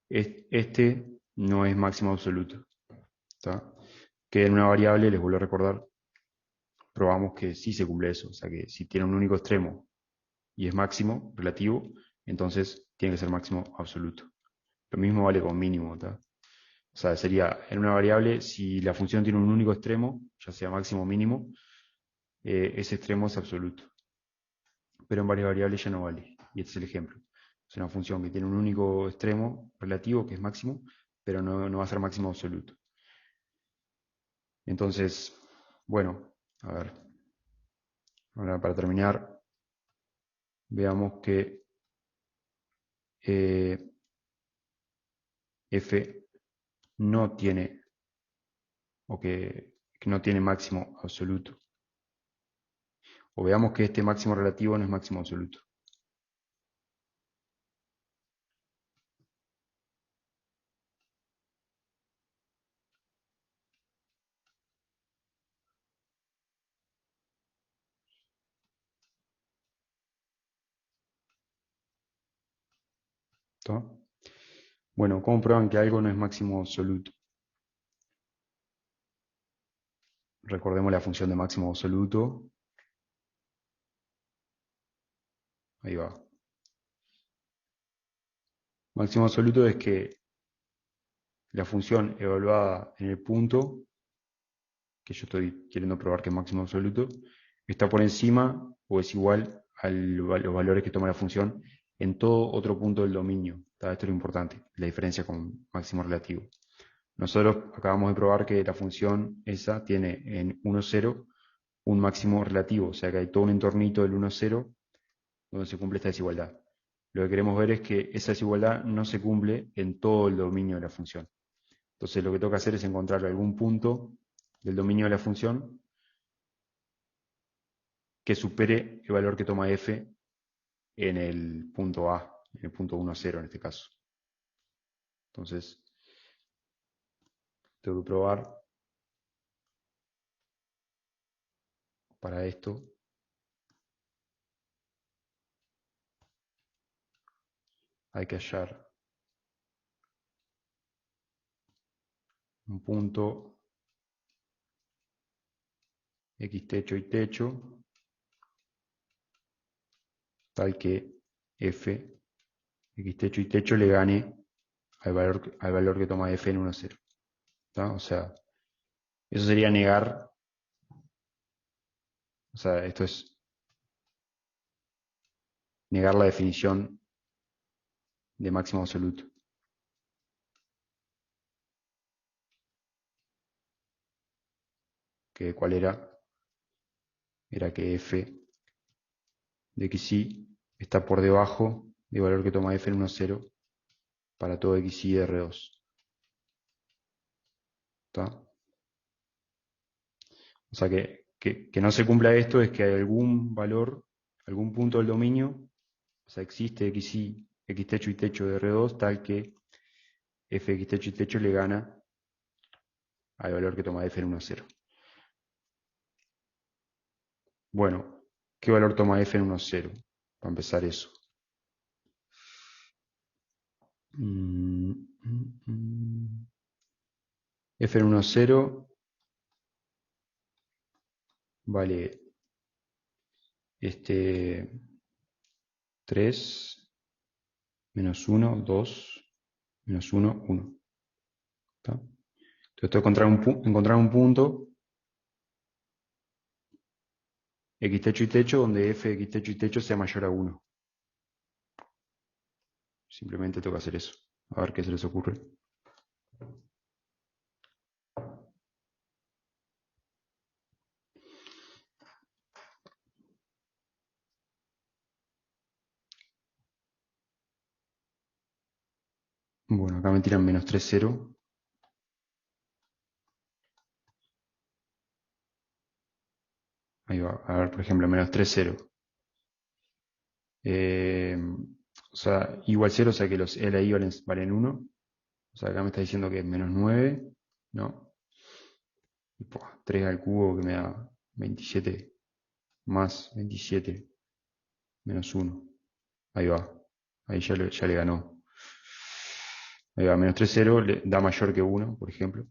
este no es máximo absoluto. ¿Está? Que en una variable, les vuelvo a recordar, probamos que sí se cumple eso. O sea que si tiene un único extremo y es máximo relativo, entonces tiene que ser máximo absoluto. Lo mismo vale con mínimo. ¿Está? O sea, sería en una variable, si la función tiene un único extremo, ya sea máximo o mínimo, ese extremo es absoluto. Pero en varias variables ya no vale. Y este es el ejemplo. Es una función que tiene un único extremo relativo, que es máximo, pero no va a ser máximo absoluto. Entonces, bueno, a ver. Ahora para terminar, veamos que eh, f no tiene, o que no tiene máximo absoluto. O veamos que este máximo relativo no es máximo absoluto. ¿Está? Bueno, ¿cómo prueban que algo no es máximo absoluto? Recordemos la función de máximo absoluto. Ahí va. Máximo absoluto es que la función evaluada en el punto, que yo estoy queriendo probar que es máximo absoluto, está por encima o es igual a los valores que toma la función en todo otro punto del dominio. Esto es lo importante, la diferencia con máximo relativo. Nosotros acabamos de probar que la función esa tiene en 1, 0 un máximo relativo, o sea que hay todo un entornito del 1, 0 donde se cumple esta desigualdad. Lo que queremos ver es que esa desigualdad no se cumple en todo el dominio de la función. Entonces lo que tengo que hacer es encontrar algún punto del dominio de la función que supere el valor que toma f en el punto A, en el punto 1, 0 en este caso. Entonces, tengo que probar para esto. Hay que hallar un punto x techo y techo tal que f x techo y techo le gane al valor que toma f en 1, 0. ¿Tá? O sea, eso sería negar, o sea, esto es negar la definición de máximo absoluto. Que ¿cuál era? Era que f de xy está por debajo del valor que toma f en 1, 0 para todo xy de R2. ¿Tá? O sea que no se cumpla esto es que hay algún valor, algún punto del dominio, o sea, existe xy, x techo y techo de R2 tal que f x techo y techo le gana al valor que toma f en 1, 0. Bueno, ¿qué valor toma f en 1, 0? Para empezar eso. F en 1, 0 vale 3 menos 1, 2, menos 1, 1. ¿Tá? Entonces Entonces tengo que encontrar un punto, x techo y techo, donde f de x techo y techo sea mayor a 1. Simplemente tengo que hacer eso. A ver qué se les ocurre. Bueno, acá me tiran menos 3, 0. Ahí va. A ver, por ejemplo, menos 3, 0. O sea, igual 0, o sea que los L ahí valen 1. O sea, acá me está diciendo que es menos 9. No. Y, 3 al cubo que me da 27 más 27 menos 1. Ahí va. Ahí ya le ganó. Ahí va, menos 3, 0 le da mayor que 1, por ejemplo.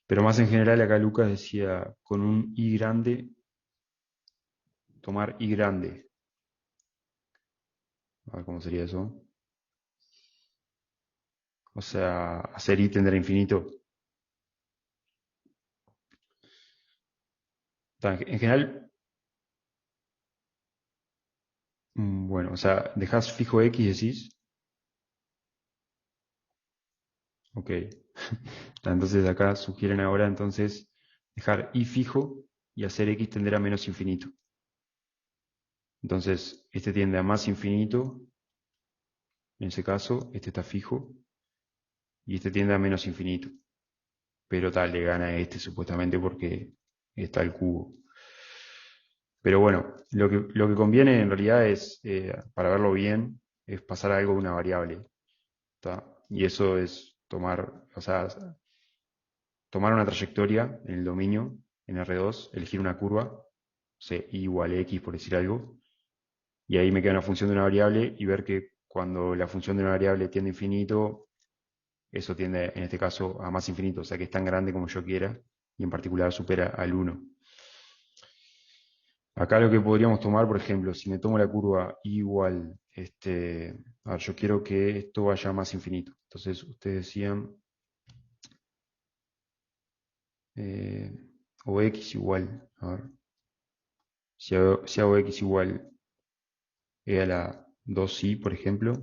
Pero más en general, acá Lucas decía, con un I grande, tomar I grande. A ver cómo sería eso. O sea, hacer I tender a infinito. En general, bueno, o sea, dejas fijo X, decís. Ok. Entonces acá sugieren ahora entonces dejar I fijo y hacer X tender a menos infinito. Entonces, este tiende a más infinito, en ese caso, este está fijo, y este tiende a menos infinito. Pero tal, le gana a este supuestamente porque está el cubo. Pero bueno, lo que conviene en realidad es, para verlo bien, es pasar algo de una variable. ¿Tá? Y eso es tomar, o sea, tomar una trayectoria en el dominio, en R2, elegir una curva, o sea, y igual X por decir algo, y ahí me queda una función de una variable y ver que cuando la función de una variable tiende a infinito, eso tiende en este caso a más infinito, o sea que es tan grande como yo quiera, y en particular supera al 1. Acá lo que podríamos tomar, por ejemplo, si me tomo la curva igual, a ver, yo quiero que esto vaya a más infinito. Entonces ustedes decían, eh, o x igual, a ver, si hago x igual a la 2i, por ejemplo,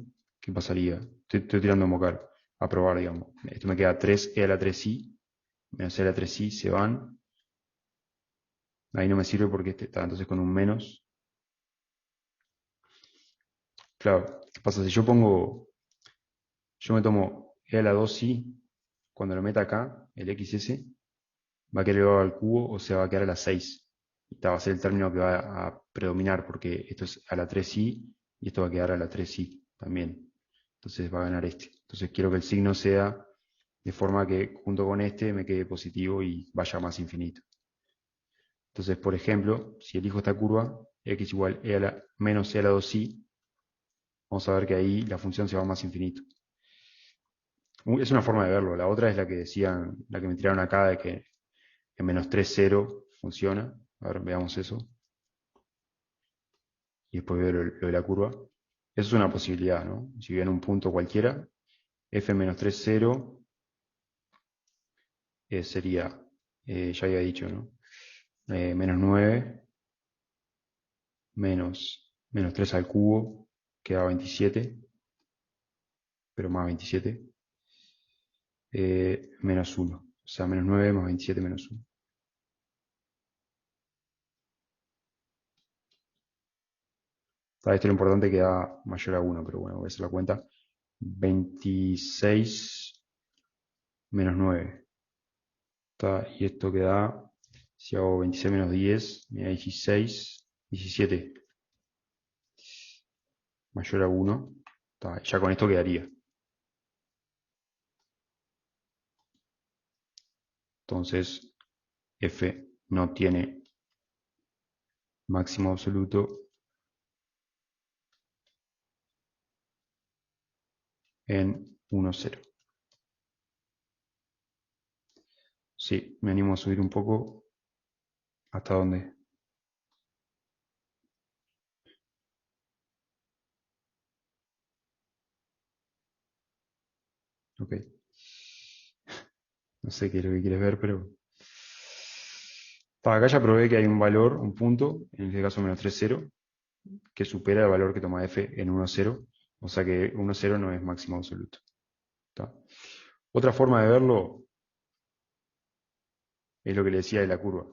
¿qué pasaría? Estoy tirando a mocar, a probar, digamos. Esto me queda 3e a la 3i, menos e a la 3i se van. Ahí no me sirve porque este está entonces con un menos. Claro, ¿qué pasa? Si yo me tomo e a la 2i, cuando lo meta acá, el xs, va a quedar elevado al cubo o se va a quedar a la 6. Esta va a ser el término que va a predominar porque esto es a la 3i y esto va a quedar a la 3i también. Entonces va a ganar este. Entonces quiero que el signo sea de forma que junto con este me quede positivo y vaya más infinito. Entonces, por ejemplo, si elijo esta curva, x igual e a la, menos e a la 2i, vamos a ver que ahí la función se va más infinito. Es una forma de verlo. La otra es la que decían, la que me tiraron acá, de que en menos 3 0 funciona. A ver, veamos eso. Y después ver lo de la curva. Eso es una posibilidad, ¿no? Si viene un punto cualquiera, f menos 3 0 sería, ya había dicho, ¿no? Menos 9 menos 3 al cubo, queda 27, pero más 27, menos 1. O sea, menos 9 más 27 menos 1. Esto es lo importante que da mayor a 1, pero bueno, voy a hacer la cuenta. 26 menos 9. Y esto que da, si hago 26 menos 10, me da 16, 17, mayor a 1. Ya con esto quedaría. Entonces, f no tiene máximo absoluto en 1, 0. Sí, me animo a subir un poco. ¿Hasta dónde? Ok. No sé qué es lo que quieres ver, pero... Acá ya probé que hay un valor, un punto, en este caso menos 3, 0, que supera el valor que toma f en 1, 0. O sea que 1, 0 no es máximo absoluto. ¿Está? Otra forma de verlo es lo que le decía de la curva.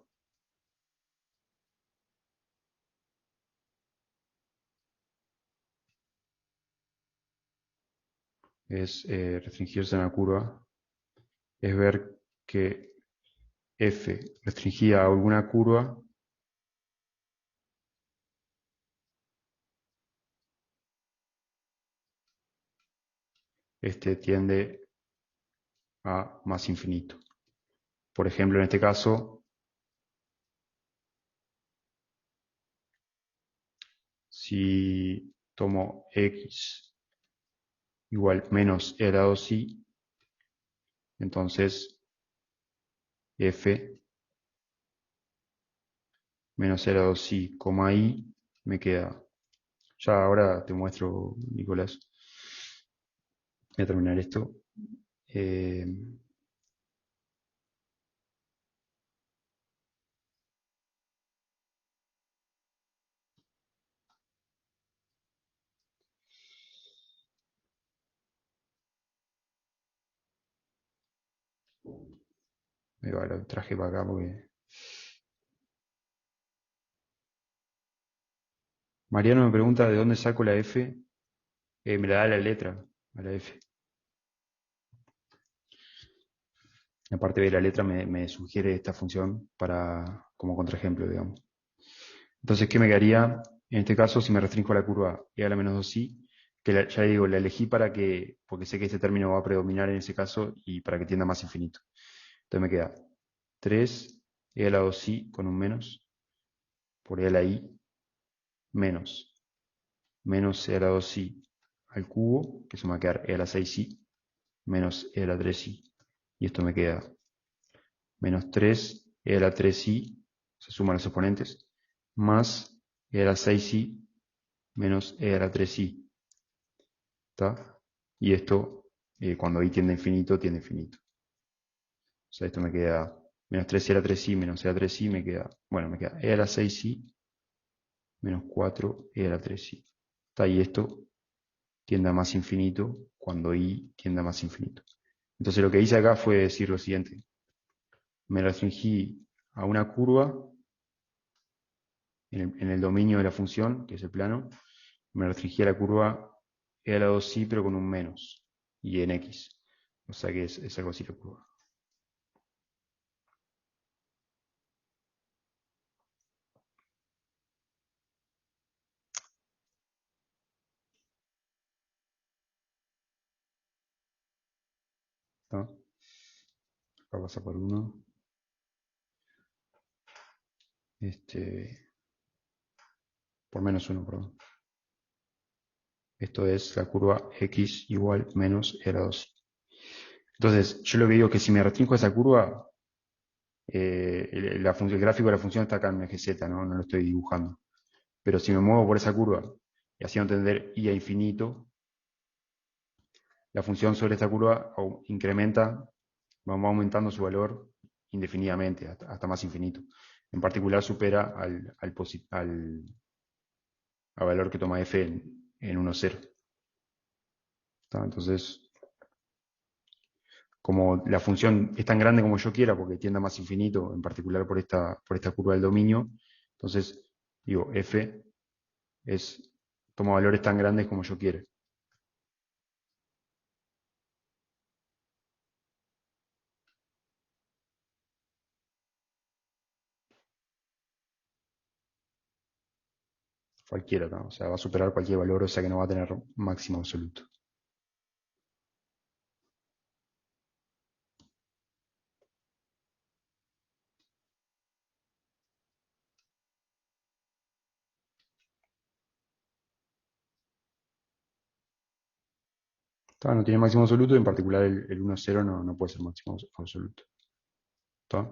Es restringirse en la curva, es ver que f restringida a alguna curva tiende a más infinito. Por ejemplo, en este caso, si tomo x igual menos e elevado si, entonces f menos e elevado si, i, me queda. Ya ahora te muestro, Nicolás. Voy a terminar esto. Eh, lo traje para acá porque... Mariano me pregunta de dónde saco la f. Me la da la letra, a la f. La parte de la letra me sugiere esta función para, como contraejemplo, digamos. Entonces, ¿qué me quedaría? En este caso, si me restringo a la curva e a la menos 2i, que ya digo, la elegí porque sé que este término va a predominar en ese caso y para que tienda más infinito. Entonces me queda 3 e a la 2i con un menos, por e a la i, menos e a la 2i al cubo, que eso me va a quedar e a la 6i, menos e a la 3i. Y esto me queda menos 3 e a la 3i, se suman los exponentes, más e a la 6i menos e a la 3i. ¿Está? Y esto, cuando i tiende a infinito, tiende a infinito. O sea, esto me queda menos 3 e a la 3i menos e a la 3i, me queda e a la 6i menos 4 e a la 3i. ¿Está? Y esto tiende a más infinito cuando i tiende a más infinito. Entonces lo que hice acá fue decir lo siguiente. Me restringí a una curva en el dominio de la función, que es el plano. Me restringí a la curva e a la 2i, pero con un menos, y en x. O sea que es algo así la curva. ¿Está? Acá pasa por 1. Por menos 1, perdón. Esto es la curva x igual menos e a la 2i. Entonces, yo lo que digo es que si me restringo a esa curva, el gráfico de la función está acá en eje z, ¿no? No lo estoy dibujando. Pero si me muevo por esa curva y haciendo tender i a infinito, la función sobre esta curva incrementa, va aumentando su valor indefinidamente, hasta más infinito. En particular supera al valor que toma f en 1, 0. Entonces, como la función es tan grande como yo quiera, porque tiende a más infinito, en particular por esta curva del dominio, entonces digo, f toma valores tan grandes como yo quiera. Cualquiera, ¿no? O sea, va a superar cualquier valor, o sea que no va a tener máximo absoluto. No tiene máximo absoluto, y en particular el 1, 0 no puede ser máximo absoluto. ¿Está?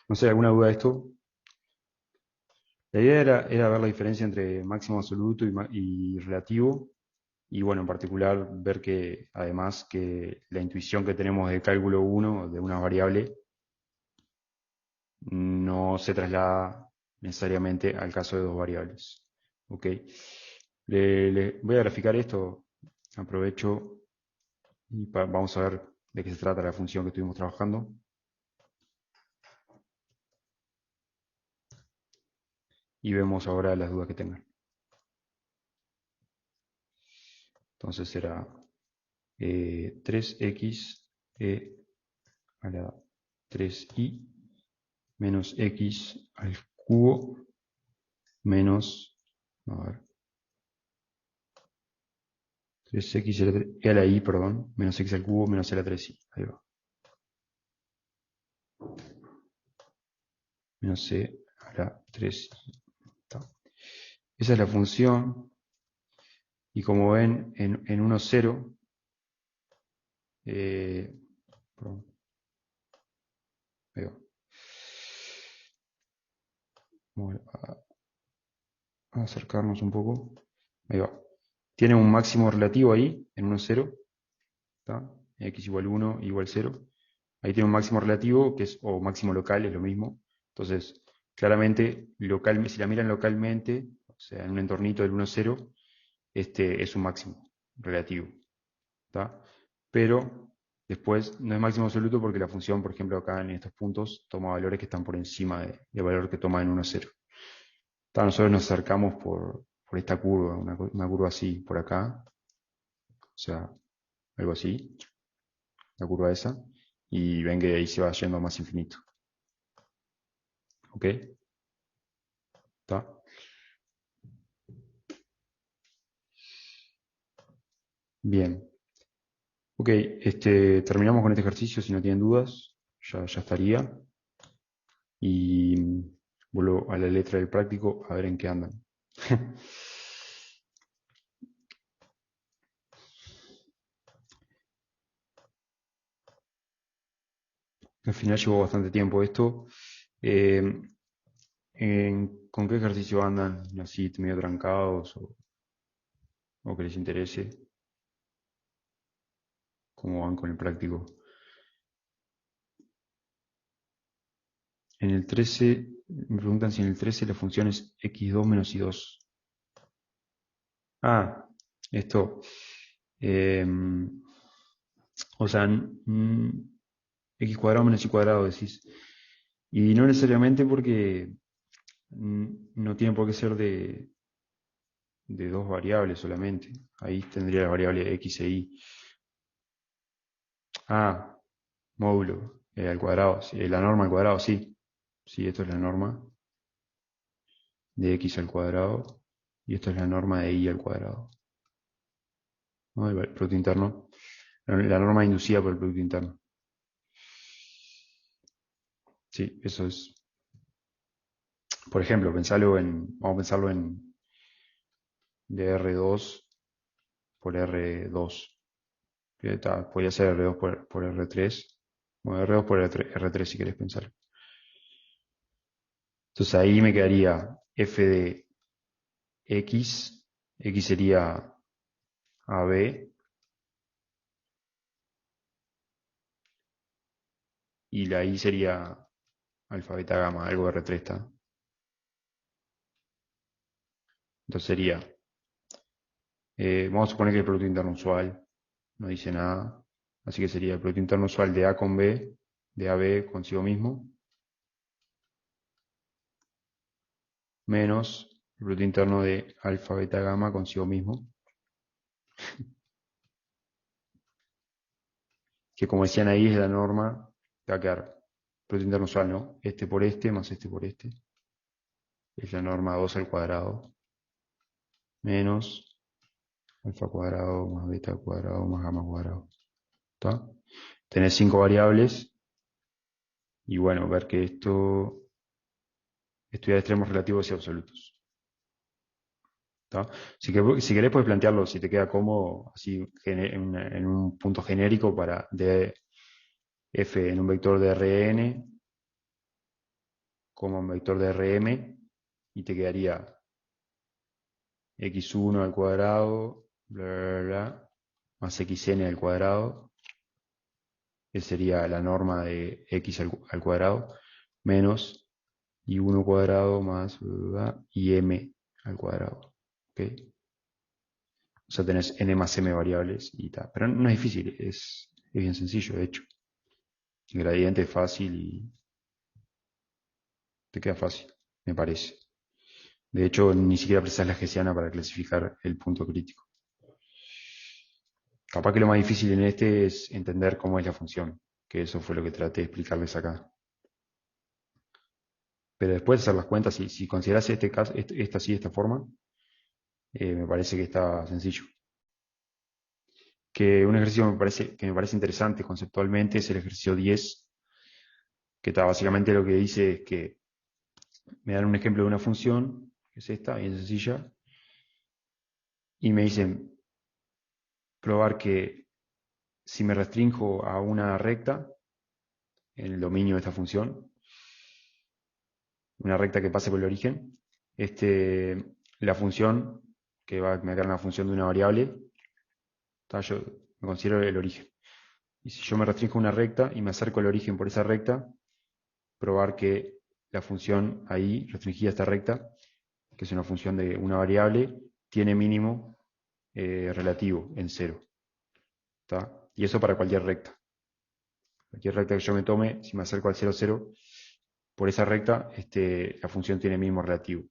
No sé, ¿alguna duda de esto? La idea era ver la diferencia entre máximo absoluto y relativo, Y bueno, en particular ver que además que la intuición que tenemos de cálculo 1 de una variable no se traslada necesariamente al caso de dos variables. ¿Ok? Le voy a graficar esto, aprovecho y vamos a ver de qué se trata la función que estuvimos trabajando. Y vemos ahora las dudas que tengan. Entonces será 3x a la 3i menos x al cubo menos, a ver, 3x a la i, perdón, menos x al cubo menos a la 3i. Ahí va. Menos c a la 3i. Esa es la función. Y como ven, en 1, 0, perdón, ahí va. Vamos a acercarnos un poco. Ahí va. Tiene un máximo relativo ahí, en 1, 0. ¿Está? X igual 1 igual 0. Ahí tiene un máximo relativo, que es, o máximo local, es lo mismo. Entonces, claramente, si la miran localmente, o sea, en un entornito del 1, 0, este es un máximo relativo. ¿Está? Pero después no es máximo absoluto porque la función, por ejemplo, acá en estos puntos, toma valores que están por encima del valor que toma en 1, 0. ¿Está? Nosotros nos acercamos por esta curva, una curva así, por acá, o sea, algo así, la curva esa, y ven que de ahí se va yendo a más infinito. ¿Ok? ¿Está? Bien. Ok, terminamos con este ejercicio, si no tienen dudas, ya estaría. Y vuelvo a la letra del práctico a ver en qué andan. Al final llevó bastante tiempo esto. Eh, ¿Con qué ejercicio andan? ¿Así medio trancados o que les interese? ¿Cómo van con el práctico? En el 13, me preguntan si en el 13 la función es x2 menos y2. Ah, esto. eh, o sea, x cuadrado menos y cuadrado decís. Y no necesariamente porque no tiene por qué ser de dos variables solamente. Ahí tendría la variable x e y. Ah, módulo al cuadrado, sí, la norma al cuadrado, sí. Sí, esto es la norma de x al cuadrado y esto es la norma de y al cuadrado. ¿No? El producto interno. La norma inducida por el producto interno. Sí, eso es. Por ejemplo, vamos a pensarlo en dr2 por r2. Podría ser r2 por r3. Bueno, r2 por r3 si querés pensar. Entonces ahí me quedaría f de x sería AB, y la y sería alfa, beta, gamma, algo de R3 está. Entonces sería, vamos a suponer que el producto interno usual no dice nada, así que sería el producto interno usual de A con B, de AB consigo mismo, menos el producto interno de alfa, beta, gamma consigo mismo, que como decían ahí es la norma, te va a quedar producto interno usual, ¿no? Este por este más este por este, es la norma 2 al cuadrado, menos alfa cuadrado más beta cuadrado más gamma cuadrado. ¿Está? Tenés 5 variables y bueno, ver que esto estudia extremos relativos y absolutos. ¿Está? Si querés puedes plantearlo, si te queda cómodo, así en un punto genérico para de f en un vector de Rn como un vector de Rm y te quedaría x1 al cuadrado bla, bla, bla, más xn al cuadrado, que sería la norma de x al cuadrado, menos y1 cuadrado más y m al cuadrado. ¿Ok? O sea, tenés n más m variables y tal. Pero no es difícil, es bien sencillo, de hecho. El gradiente es fácil y te queda fácil, me parece. De hecho, ni siquiera precisas la hessiana para clasificar el punto crítico. Capaz que lo más difícil en este es entender cómo es la función, que eso fue lo que traté de explicarles acá. Pero después de hacer las cuentas, si consideras este caso, esta así, de esta forma, me parece que está sencillo. Que un ejercicio que me parece interesante conceptualmente es el ejercicio 10, que está básicamente lo que dice es que me dan un ejemplo de una función, que es esta, bien sencilla, y me dicen probar que si me restrinjo a una recta en el dominio de esta función, una recta que pase por el origen, la función, que va a dar una función de una variable, yo me considero el origen. Y si yo me restringo a una recta y me acerco al origen por esa recta, probar que la función ahí, restringida a esta recta, que es una función de una variable, tiene mínimo relativo en cero. ¿Tá? Y eso para cualquier recta. Cualquier recta que yo me tome, si me acerco al 0, 0, por esa recta, la función tiene mínimo relativo.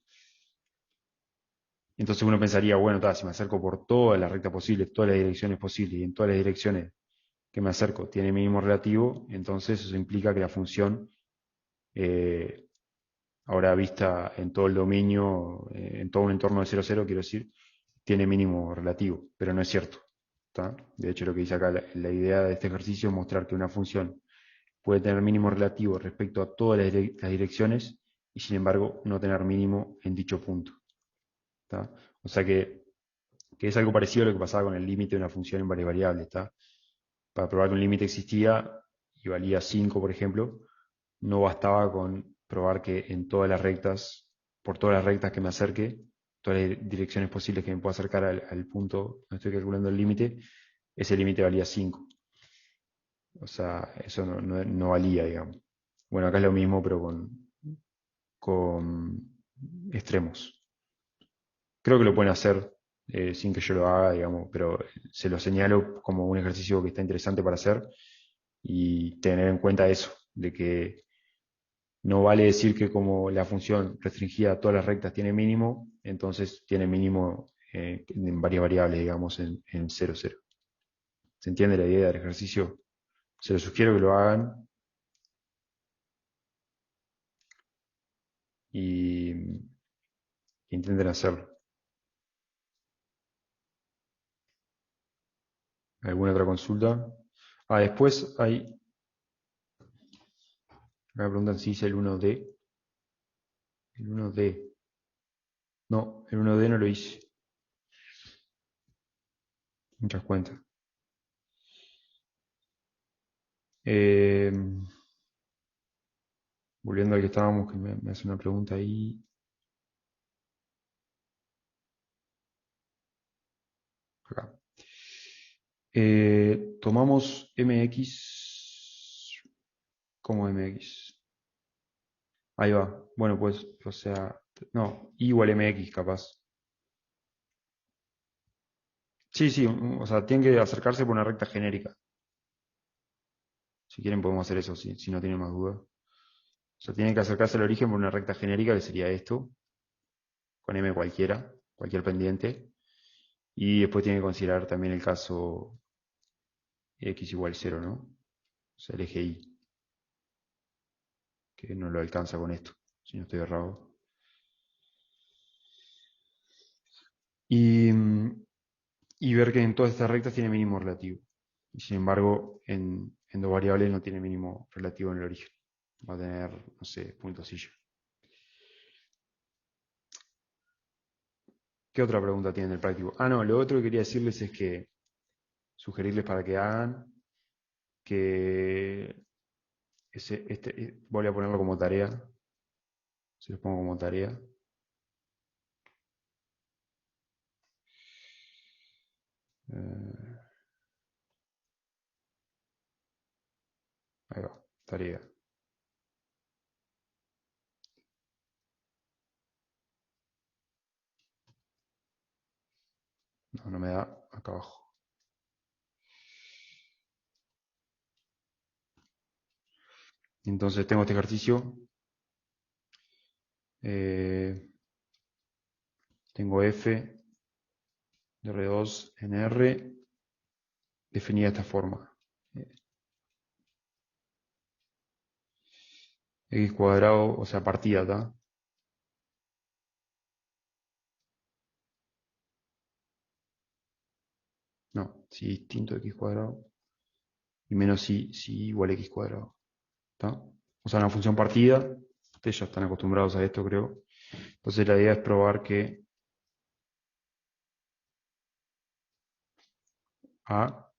Entonces uno pensaría, bueno, si me acerco por todas las rectas posibles, todas las direcciones posibles, y en todas las direcciones que me acerco tiene mínimo relativo, entonces eso implica que la función, eh, ahora vista en todo el dominio, en todo un entorno de 0, 0, quiero decir, tiene mínimo relativo, pero no es cierto. ¿Tá? De hecho, lo que dice acá la idea de este ejercicio es mostrar que una función puede tener mínimo relativo respecto a todas las direcciones y sin embargo no tener mínimo en dicho punto. ¿Tá? O sea que es algo parecido a lo que pasaba con el límite de una función en varias variables. ¿Tá? Para probar que un límite existía y valía 5, por ejemplo, no bastaba con probar que en todas las rectas, por todas las rectas que me acerque, todas las direcciones posibles que me pueda acercar al punto donde estoy calculando el límite, ese límite valía 5. O sea, eso no valía, digamos. Bueno, acá es lo mismo, pero con extremos. Creo que lo pueden hacer sin que yo lo haga, digamos, pero se lo señalo como un ejercicio que está interesante para hacer y tener en cuenta eso, de que no vale decir que como la función restringida a todas las rectas tiene mínimo, entonces tiene mínimo en varias variables, digamos, en 0, 0. ¿Se entiende la idea del ejercicio? Se lo sugiero que lo hagan y intenten hacerlo. ¿Alguna otra consulta? Después me preguntan si hice el 1D. El 1D. No, el 1D no lo hice. Muchas cuentas. Eh, Volviendo al que estábamos, que me hace una pregunta ahí. Acá. Tomamos MX como MX. Ahí va. Bueno, pues, o sea, no, igual MX capaz. Sí, sí, o sea, tienen que acercarse por una recta genérica. Si quieren podemos hacer eso, si no tienen más dudas. O sea, tienen que acercarse al origen por una recta genérica, que sería esto, con M cualquiera, cualquier pendiente. Y después tienen que considerar también el caso X igual 0, ¿no? O sea, el eje Y, que no lo alcanza con esto, si no estoy errado. Y, y ver que en todas estas rectas tiene mínimo relativo. Y sin embargo, en dos variables no tiene mínimo relativo en el origen. Va a tener, no sé, puntosillo. ¿Qué otra pregunta tienen del práctico? No, lo otro que quería decirles es que sugerirles para que hagan que voy a ponerlo como tarea, se los pongo como tarea. Eh, ahí va, tarea. No, no me da acá abajo. Entonces tengo este ejercicio. eh, tengo f de R2 en R definida de esta forma. X cuadrado, o sea, partida, ¿tá? No, si distinto de x cuadrado y menos si igual a x cuadrado, ¿tá? O sea, una función partida, ustedes ya están acostumbrados a esto, creo. Entonces la idea es probar que A,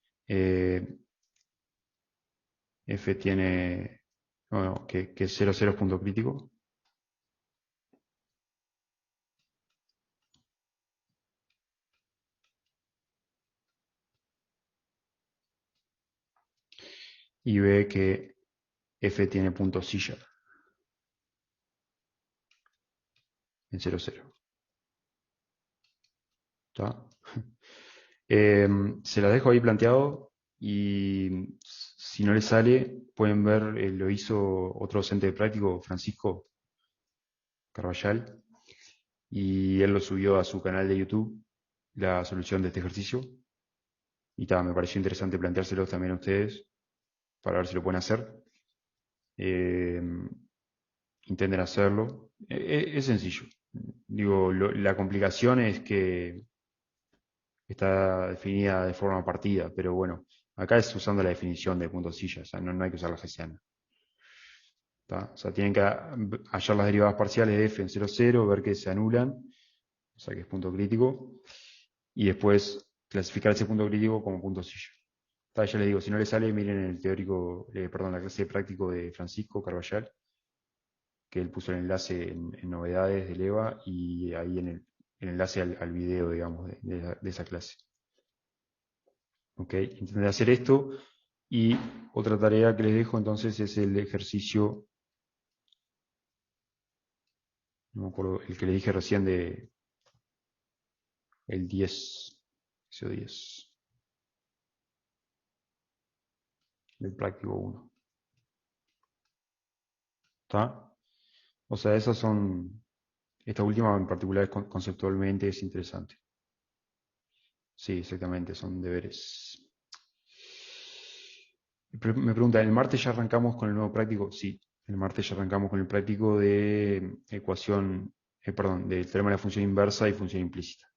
f tiene, bueno, que 0,0 es punto crítico, y B, que f tiene punto silla en 0,0. ¿Está? Se las dejo ahí planteado y si no les sale, pueden ver, lo hizo otro docente de práctico, Francisco Carballal, y él lo subió a su canal de YouTube, la solución de este ejercicio. Y me pareció interesante planteárselo también a ustedes para ver si lo pueden hacer. Eh, Intenten hacerlo. Es sencillo. Digo, la complicación es que está definida de forma partida, pero bueno, acá es usando la definición de punto silla, o sea, no hay que usar la hessiana. ¿Tá? O sea, tienen que hallar las derivadas parciales de f en 0, 0, ver que se anulan, o sea que es punto crítico, y después clasificar ese punto crítico como punto silla. ¿Tá? Ya les digo, si no les sale, miren el teórico, perdón, la clase de práctico de Francisco Carballal, que él puso el enlace en novedades del EVA y ahí el enlace al video, digamos, de esa clase. ¿Ok? Intenten hacer esto. Y otra tarea que les dejo entonces es el ejercicio, no me acuerdo, el que les dije recién de el 10, ejercicio 10, del práctico 1. ¿Está? O sea, esta última en particular conceptualmente es interesante. Sí, exactamente, son deberes. Me pregunta, ¿el martes ya arrancamos con el nuevo práctico? Sí, el martes ya arrancamos con el práctico de ecuación, perdón, del teorema de la función inversa y función implícita.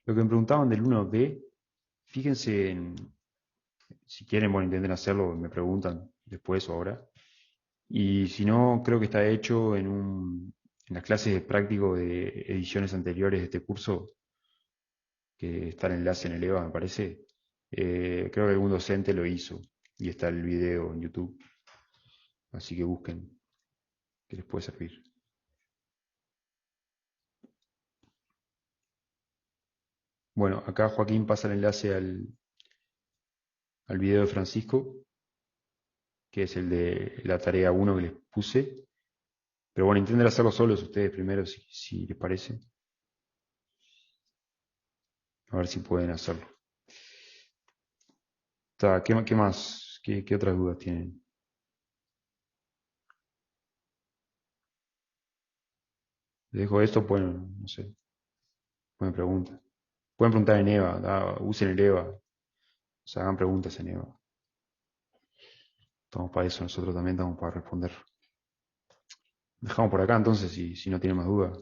Lo que me preguntaban del 1b, fíjense si quieren, bueno, intenten hacerlo, me preguntan después o ahora. Y si no, creo que está hecho en las clases de práctico de ediciones anteriores de este curso, que está el enlace en el EVA, me parece. Creo que algún docente lo hizo y está el video en YouTube. Así que busquen, que les puede servir. Bueno, acá Joaquín pasa el enlace al video de Francisco, que es el de la tarea 1 que les puse. Pero bueno, intenten hacerlo solos ustedes primero, si les parece. A ver si pueden hacerlo. ¿Qué más? ¿Qué otras dudas tienen? Les dejo esto, pueden, no sé, pueden preguntar. Pueden preguntar en EVA, usen el EVA, o sea, hagan preguntas en EVA. Estamos para eso, nosotros también estamos para responder. Dejamos por acá entonces, si no tienen más dudas.